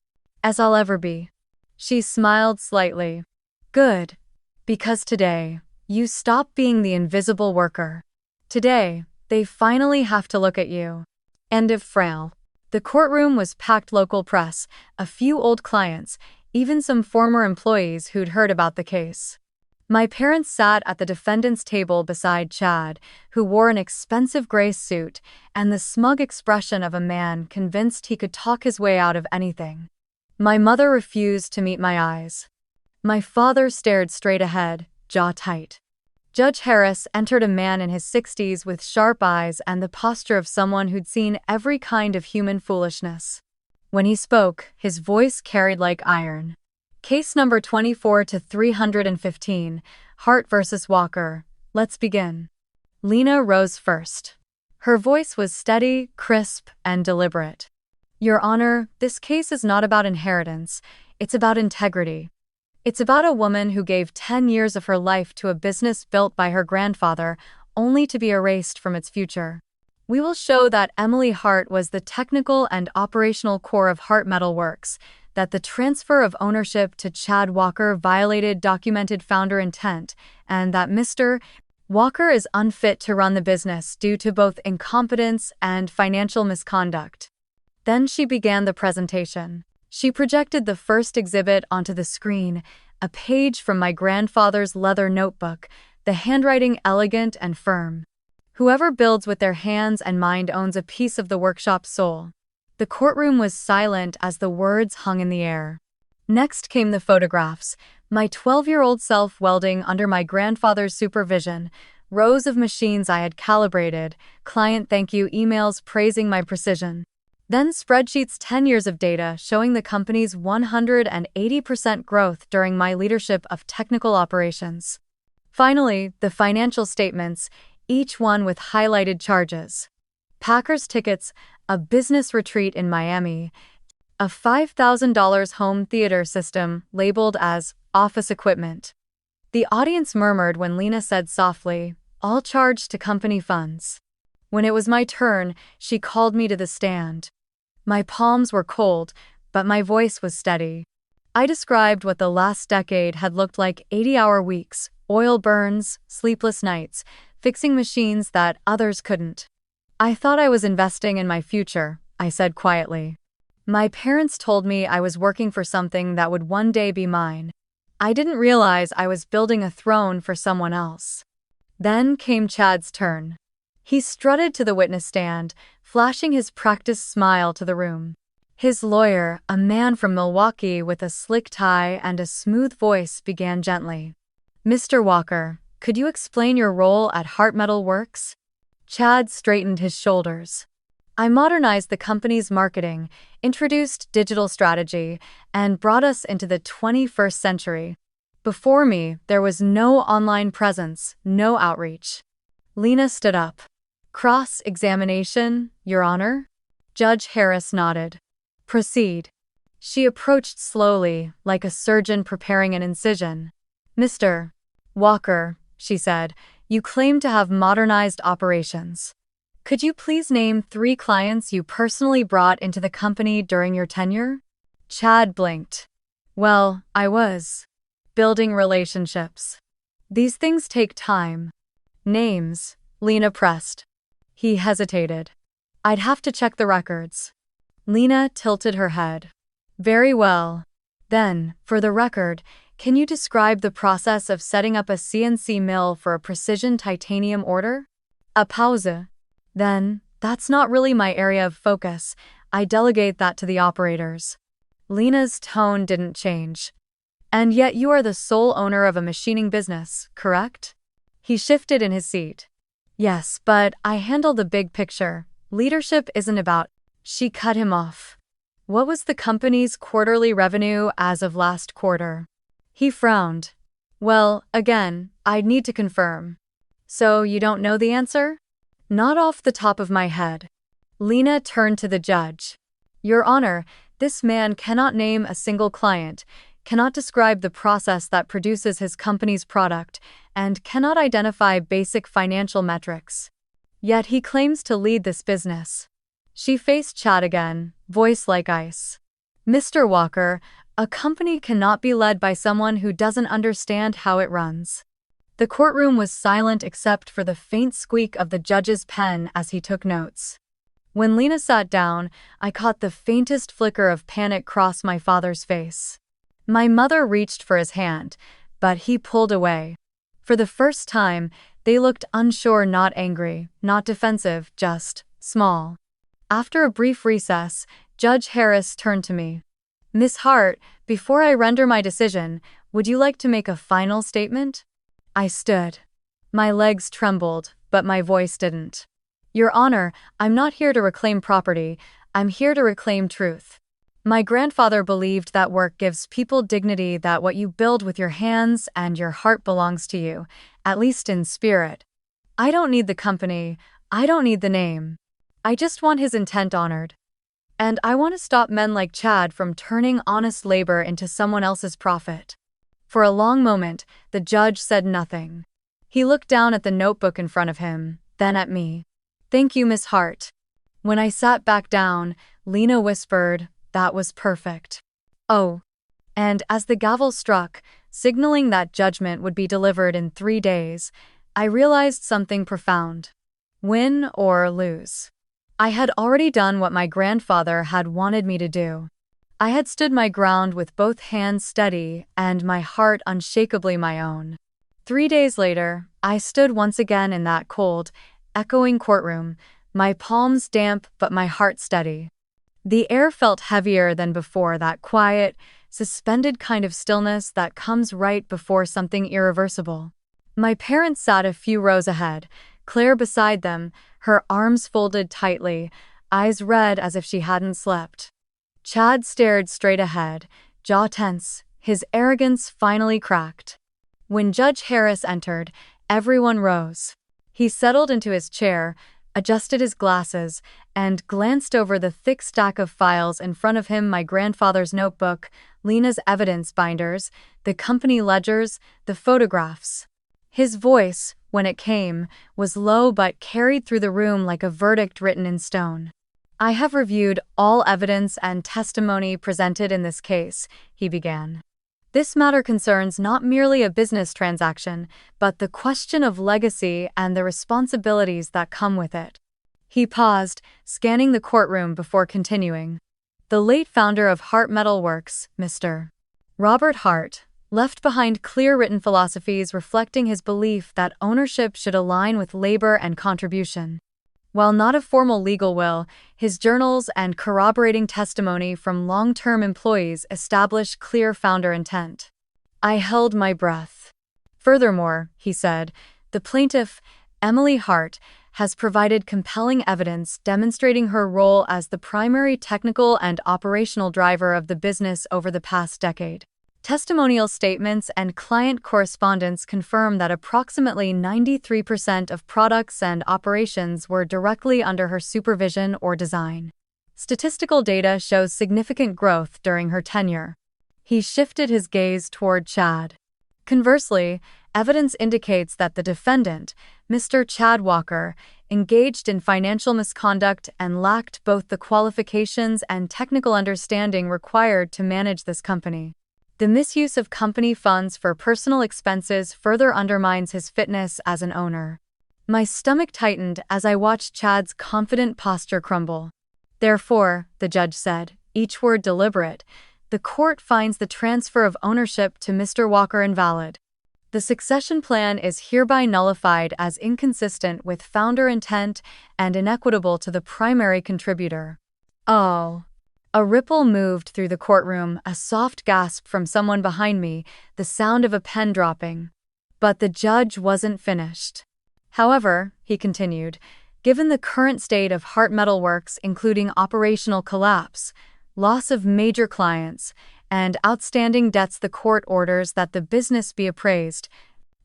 As I'll ever be. She smiled slightly. Good. Because today, you stop being the invisible worker. Today, they finally have to look at you. End of frail. The courtroom was packed, local press, a few old clients, even some former employees who'd heard about the case. My parents sat at the defendant's table beside Chad, who wore an expensive gray suit and the smug expression of a man convinced he could talk his way out of anything. My mother refused to meet my eyes. My father stared straight ahead, jaw tight. Judge Harris entered, a man in his 60s with sharp eyes and the posture of someone who'd seen every kind of human foolishness. When he spoke, his voice carried like iron. Case number 24-315, Hart versus Walker. Let's begin. Lena rose first. Her voice was steady, crisp, and deliberate. Your Honor, this case is not about inheritance. It's about integrity. It's about a woman who gave 10 years of her life to a business built by her grandfather, only to be erased from its future. We will show that Emily Hart was the technical and operational core of Hart Metal Works, that the transfer of ownership to Chad Walker violated documented founder intent, and that Mr. Walker is unfit to run the business due to both incompetence and financial misconduct. Then she began the presentation. She projected the first exhibit onto the screen, a page from my grandfather's leather notebook, the handwriting elegant and firm. Whoever builds with their hands and mind owns a piece of the workshop's soul. The courtroom was silent as the words hung in the air. Next came the photographs, my 12-year-old self welding under my grandfather's supervision, rows of machines I had calibrated, client thank you emails praising my precision. Then spreadsheets 10 years of data showing the company's 180% growth during my leadership of technical operations. Finally, the financial statements, each one with highlighted charges. Packers tickets, a business retreat in Miami, a $5,000 home theater system labeled as office equipment. The audience murmured when Lena said softly, all charged to company funds. When it was my turn, she called me to the stand. My palms were cold, but my voice was steady. I described what the last decade had looked like: 80-hour weeks, oil burns, sleepless nights, fixing machines that others couldn't. I thought I was investing in my future, I said quietly. My parents told me I was working for something that would one day be mine. I didn't realize I was building a throne for someone else. Then came Chad's turn. He strutted to the witness stand, flashing his practiced smile to the room. His lawyer, a man from Milwaukee with a slick tie and a smooth voice, began gently. Mr. Walker, could you explain your role at Hart Metal Works? Chad straightened his shoulders. I modernized the company's marketing, introduced digital strategy, and brought us into the 21st century. Before me, there was no online presence, no outreach. Lena stood up. Cross-examination, Your Honor? Judge Harris nodded. Proceed. She approached slowly, like a surgeon preparing an incision. Mr. Walker, she said, you claim to have modernized operations. Could you please name 3 clients you personally brought into the company during your tenure? Chad blinked. Well, I was building relationships. These things take time. Names, Lena pressed. He hesitated. I'd have to check the records. Lena tilted her head. Very well. Then, for the record, can you describe the process of setting up a CNC mill for a precision titanium order? A pause. Then, that's not really my area of focus. I delegate that to the operators. Lena's tone didn't change. And yet you are the sole owner of a machining business, correct? He shifted in his seat. Yes, but I handle the big picture. Leadership isn't about. She cut him off. What was the company's quarterly revenue as of last quarter? He frowned. Well, again, I'd need to confirm. So you don't know the answer? Not off the top of my head. Lena turned to the judge. Your Honor, this man cannot name a single client, cannot describe the process that produces his company's product, and cannot identify basic financial metrics. Yet he claims to lead this business. She faced Chad again, voice like ice. Mr. Walker, a company cannot be led by someone who doesn't understand how it runs. The courtroom was silent except for the faint squeak of the judge's pen as he took notes. When Lena sat down, I caught the faintest flicker of panic cross my father's face. My mother reached for his hand, but he pulled away. For the first time, they looked unsure, not angry, not defensive, just small. After a brief recess, Judge Harris turned to me. Miss Hart, before I render my decision, would you like to make a final statement? I stood. My legs trembled, but my voice didn't. Your Honor, I'm not here to reclaim property, I'm here to reclaim truth. My grandfather believed that work gives people dignity, that what you build with your hands and your heart belongs to you, at least in spirit. I don't need the company, I don't need the name. I just want his intent honored. And I want to stop men like Chad from turning honest labor into someone else's profit. For a long moment, the judge said nothing. He looked down at the notebook in front of him, then at me. Thank you, Miss Hart. When I sat back down, Lena whispered, that was perfect. Oh. And as the gavel struck, signaling that judgment would be delivered in 3 days, I realized something profound. Win or lose. I had already done what my grandfather had wanted me to do. I had stood my ground with both hands steady and my heart unshakably my own. 3 days later, I stood once again in that cold, echoing courtroom, my palms damp but my heart steady. The air felt heavier than before, that quiet, suspended kind of stillness that comes right before something irreversible. My parents sat a few rows ahead, Claire beside them, her arms folded tightly, eyes red as if she hadn't slept. Chad stared straight ahead, jaw tense, his arrogance finally cracked. When Judge Harris entered, everyone rose. He settled into his chair, adjusted his glasses, and glanced over the thick stack of files in front of him, my grandfather's notebook, Lena's evidence binders, the company ledgers, the photographs. His voice, when it came, was low but carried through the room like a verdict written in stone. "I have reviewed all evidence and testimony presented in this case," he began. "This matter concerns not merely a business transaction, but the question of legacy and the responsibilities that come with it." He paused, scanning the courtroom before continuing. "The late founder of Hart Metalworks, Mr. Robert Hart, left behind clear written philosophies reflecting his belief that ownership should align with labor and contribution. While not a formal legal will, his journals and corroborating testimony from long-term employees establish clear founder intent." I held my breath. "Furthermore," he said, "the plaintiff, Emily Hart, has provided compelling evidence demonstrating her role as the primary technical and operational driver of the business over the past decade. Testimonial statements and client correspondence confirm that approximately 93% of products and operations were directly under her supervision or design. Statistical data shows significant growth during her tenure." He shifted his gaze toward Chad. "Conversely, evidence indicates that the defendant, Mr. Chad Walker, engaged in financial misconduct and lacked both the qualifications and technical understanding required to manage this company. The misuse of company funds for personal expenses further undermines his fitness as an owner." My stomach tightened as I watched Chad's confident posture crumble. "Therefore," the judge said, each word deliberate, "the court finds the transfer of ownership to Mr. Walker invalid. The succession plan is hereby nullified as inconsistent with founder intent and inequitable to the primary contributor." Oh. A ripple moved through the courtroom, a soft gasp from someone behind me, the sound of a pen dropping. But the judge wasn't finished. "However," he continued, "given the current state of Hart Metalworks, including operational collapse, loss of major clients, and outstanding debts, the court orders that the business be appraised,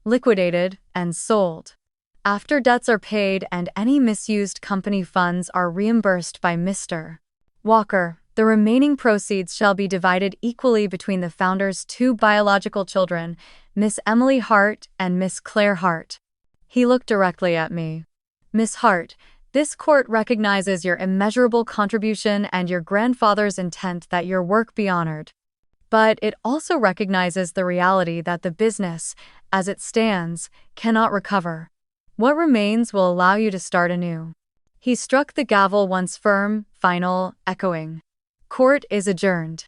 liquidated, and sold. After debts are paid and any misused company funds are reimbursed by Mr. Walker, the remaining proceeds shall be divided equally between the founder's two biological children, Miss Emily Hart and Miss Claire Hart." He looked directly at me. "Miss Hart, this court recognizes your immeasurable contribution and your grandfather's intent that your work be honored. But it also recognizes the reality that the business, as it stands, cannot recover. What remains will allow you to start anew." He struck the gavel once firm, final, echoing. "Court is adjourned."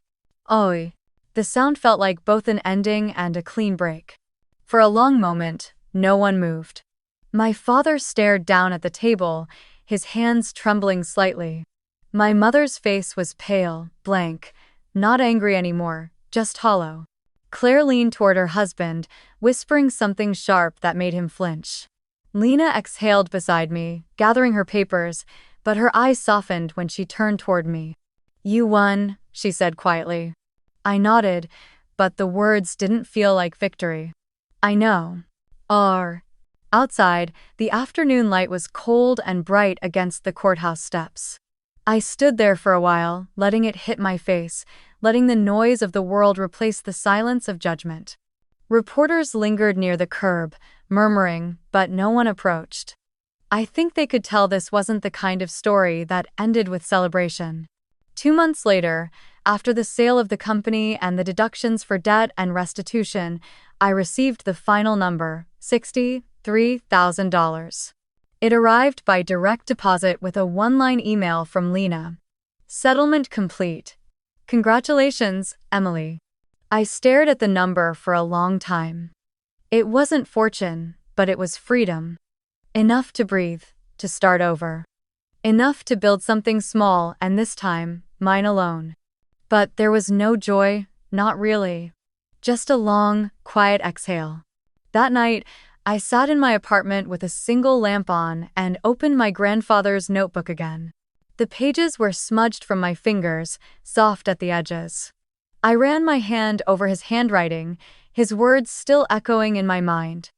Oi. The sound felt like both an ending and a clean break. For a long moment, no one moved. My father stared down at the table, his hands trembling slightly. My mother's face was pale, blank, not angry anymore, just hollow. Claire leaned toward her husband, whispering something sharp that made him flinch. Lena exhaled beside me, gathering her papers, but her eyes softened when she turned toward me. "You won," she said quietly. I nodded, but the words didn't feel like victory. "I know." Outside, the afternoon light was cold and bright against the courthouse steps. I stood there for a while, letting it hit my face, letting the noise of the world replace the silence of judgment. Reporters lingered near the curb, murmuring, but no one approached. I think they could tell this wasn't the kind of story that ended with celebration. 2 months later, after the sale of the company and the deductions for debt and restitution, I received the final number, 60, $3,000. It arrived by direct deposit with a one-line email from Lena. Settlement complete. Congratulations, Emily. I stared at the number for a long time. It wasn't fortune, but it was freedom. Enough to breathe, to start over. Enough to build something small and this time, mine alone. But there was no joy, not really. Just a long, quiet exhale. That night, I sat in my apartment with a single lamp on and opened my grandfather's notebook again. The pages were smudged from my fingers, soft at the edges. I ran my hand over his handwriting, his words still echoing in my mind.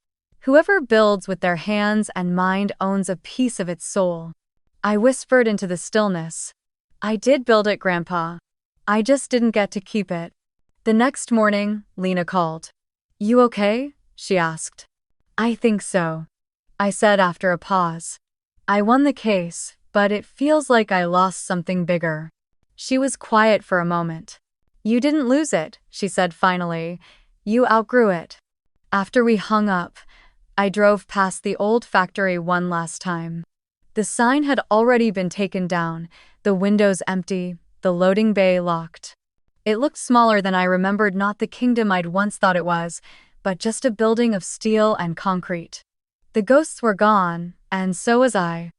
Whoever builds with their hands and mind owns a piece of its soul. I whispered into the stillness. I did build it, Grandpa. I just didn't get to keep it. The next morning, Lena called. You okay? She asked. I think so, I said after a pause. I won the case, but it feels like I lost something bigger. She was quiet for a moment. You didn't lose it, she said finally. You outgrew it. After we hung up, I drove past the old factory one last time. The sign had already been taken down, the windows empty, the loading bay locked. It looked smaller than I remembered, not the kingdom I'd once thought it was, but just a building of steel and concrete. The ghosts were gone, and so was I.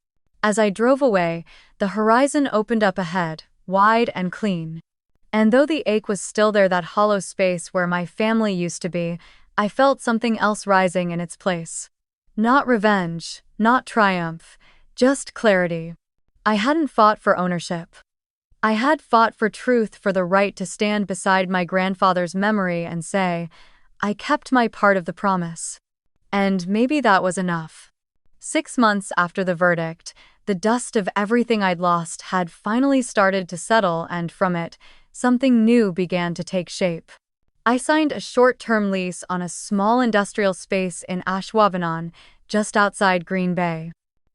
As I drove away, the horizon opened up ahead, wide and clean. And though the ache was still there, that hollow space where my family used to be, I felt something else rising in its place. Not revenge, not triumph, just clarity. I hadn't fought for ownership. I had fought for truth, for the right to stand beside my grandfather's memory and say, I kept my part of the promise. And maybe that was enough. 6 months after the verdict, the dust of everything I'd lost had finally started to settle, and from it, something new began to take shape. I signed a short-term lease on a small industrial space in Ashwaubenon, just outside Green Bay.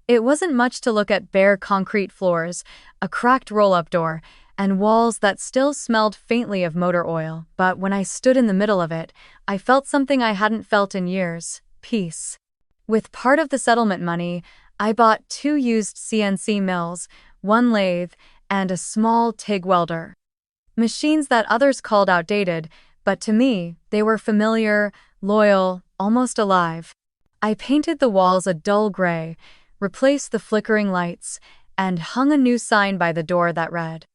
It wasn't much to look at: bare concrete floors, a cracked roll-up door, and walls that still smelled faintly of motor oil. But when I stood in the middle of it, I felt something I hadn't felt in years: peace. With part of the settlement money, I bought 2 used CNC mills, 1 lathe, and a small TIG welder. Machines that others called outdated, but to me, they were familiar, loyal, almost alive. I painted the walls a dull gray, replaced the flickering lights, and hung a new sign by the door that read,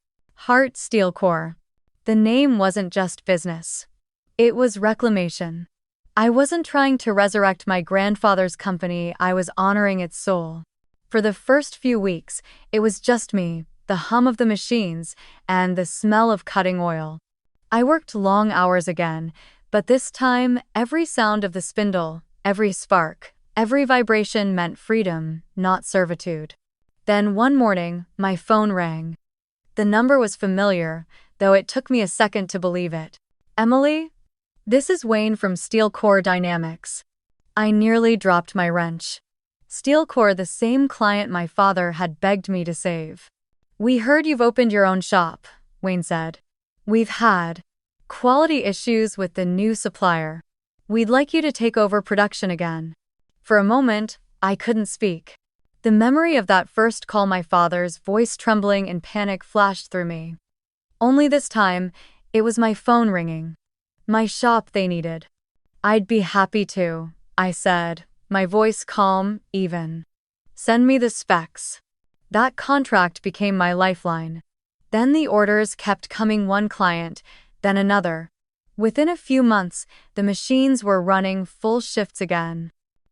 Hart Steel Core. The name wasn't just business. It was reclamation. I wasn't trying to resurrect my grandfather's company, I was honoring its soul. For the first few weeks, it was just me, the hum of the machines, and the smell of cutting oil. I worked long hours again, but this time, every sound of the spindle, every spark, every vibration meant freedom, not servitude. Then one morning, my phone rang. The number was familiar, though it took me a second to believe it. Emily? This is Wayne from Steel Core Dynamics. I nearly dropped my wrench. Steel Core, the same client my father had begged me to save. We heard you've opened your own shop, Wayne said. We've had quality issues with the new supplier. We'd like you to take over production again. For a moment, I couldn't speak. The memory of that first call, my father's voice trembling in panic, flashed through me. Only this time, it was my phone ringing. My shop they needed. I'd be happy to, I said, my voice calm, even. Send me the specs. That contract became my lifeline. Then the orders kept coming, one client, then another. Within a few months, the machines were running full shifts again.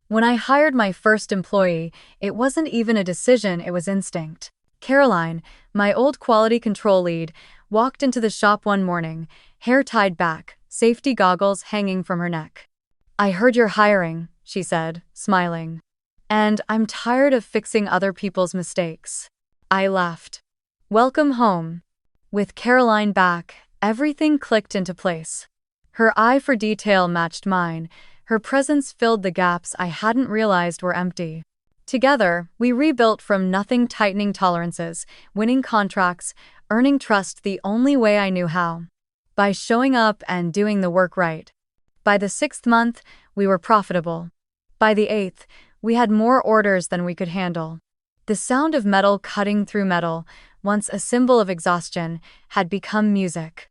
When I hired my first employee, it wasn't even a decision, it was instinct. Caroline, my old quality control lead, walked into the shop one morning, hair tied back, safety goggles hanging from her neck. I heard you're hiring, she said, smiling. And I'm tired of fixing other people's mistakes. I laughed. Welcome home. With Caroline back, everything clicked into place. Her eye for detail matched mine. Her presence filled the gaps I hadn't realized were empty. Together, we rebuilt from nothing, tightening tolerances, winning contracts, earning trust the only way I knew how. By showing up and doing the work right. By the 6th month, we were profitable. By the 8th, we had more orders than we could handle. The sound of metal cutting through metal, once a symbol of exhaustion, had become music.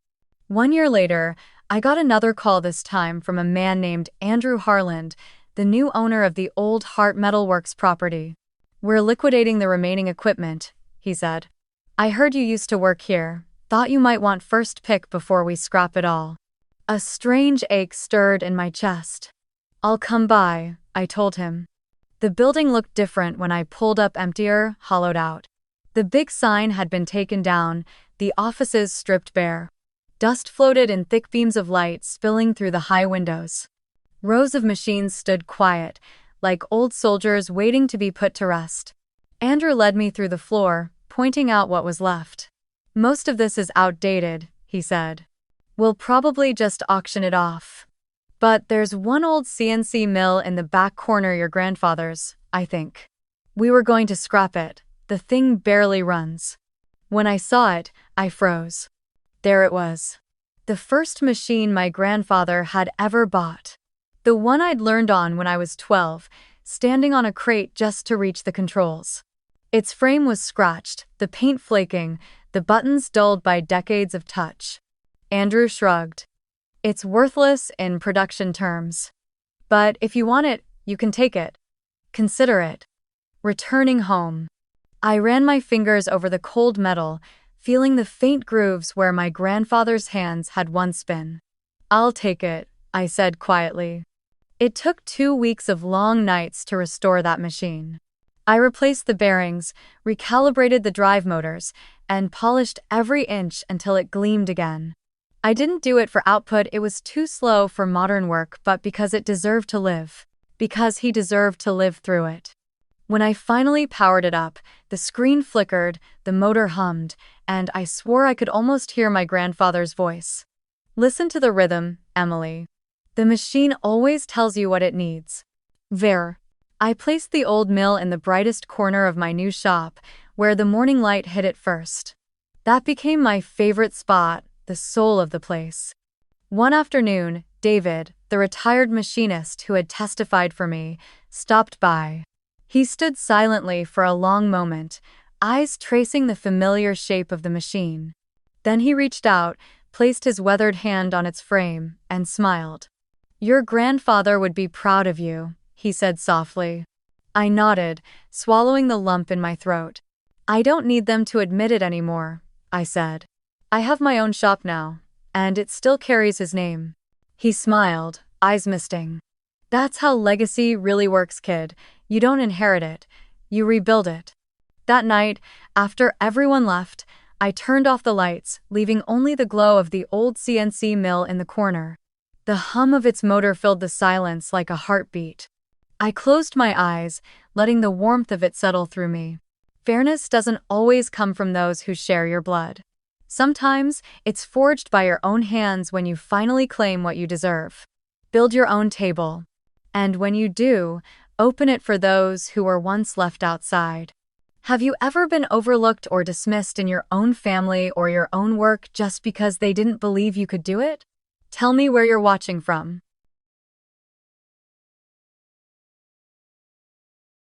1 year later, I got another call, this time from a man named Andrew Harland, the new owner of the old Hart Metalworks property. "We're liquidating the remaining equipment," he said. "I heard you used to work here. Thought you might want first pick before we scrap it all." A strange ache stirred in my chest. "I'll come by," I told him. The building looked different when I pulled up, emptier, hollowed out. The big sign had been taken down, the offices stripped bare. Dust floated in thick beams of light spilling through the high windows. Rows of machines stood quiet, like old soldiers waiting to be put to rest. Andrew led me through the floor, pointing out what was left. "Most of this is outdated," he said. "We'll probably just auction it off. But there's one old CNC mill in the back corner, your grandfather's, I think. We were going to scrap it. The thing barely runs." When I saw it, I froze. There it was. The first machine my grandfather had ever bought. The one I'd learned on when I was 12, standing on a crate just to reach the controls. Its frame was scratched, the paint flaking, the buttons dulled by decades of touch. Andrew shrugged. "It's worthless in production terms. But if you want it, you can take it. Consider it." Returning home, I ran my fingers over the cold metal, feeling the faint grooves where my grandfather's hands had once been. "I'll take it," I said quietly. It took 2 weeks of long nights to restore that machine. I replaced the bearings, recalibrated the drive motors, and polished every inch until it gleamed again. I didn't do it for output, it was too slow for modern work, but because it deserved to live. Because he deserved to live through it. When I finally powered it up, the screen flickered, the motor hummed, and I swore I could almost hear my grandfather's voice. "Listen to the rhythm, Emily. The machine always tells you what it needs." There. I placed the old mill in the brightest corner of my new shop, where the morning light hit it first. That became my favorite spot, the soul of the place. One afternoon, David, the retired machinist who had testified for me, stopped by. He stood silently for a long moment, eyes tracing the familiar shape of the machine. Then he reached out, placed his weathered hand on its frame, and smiled. "Your grandfather would be proud of you," he said softly. I nodded, swallowing the lump in my throat. "I don't need them to admit it anymore," I said. "I have my own shop now, and it still carries his name." He smiled, eyes misting. "That's how legacy really works, kid. You don't inherit it, you rebuild it." That night, after everyone left, I turned off the lights, leaving only the glow of the old CNC mill in the corner. The hum of its motor filled the silence like a heartbeat. I closed my eyes, letting the warmth of it settle through me. Fairness doesn't always come from those who share your blood. Sometimes, it's forged by your own hands when you finally claim what you deserve. Build your own table. And when you do, open it for those who were once left outside. Have you ever been overlooked or dismissed in your own family or your own work just because they didn't believe you could do it? Tell me where you're watching from.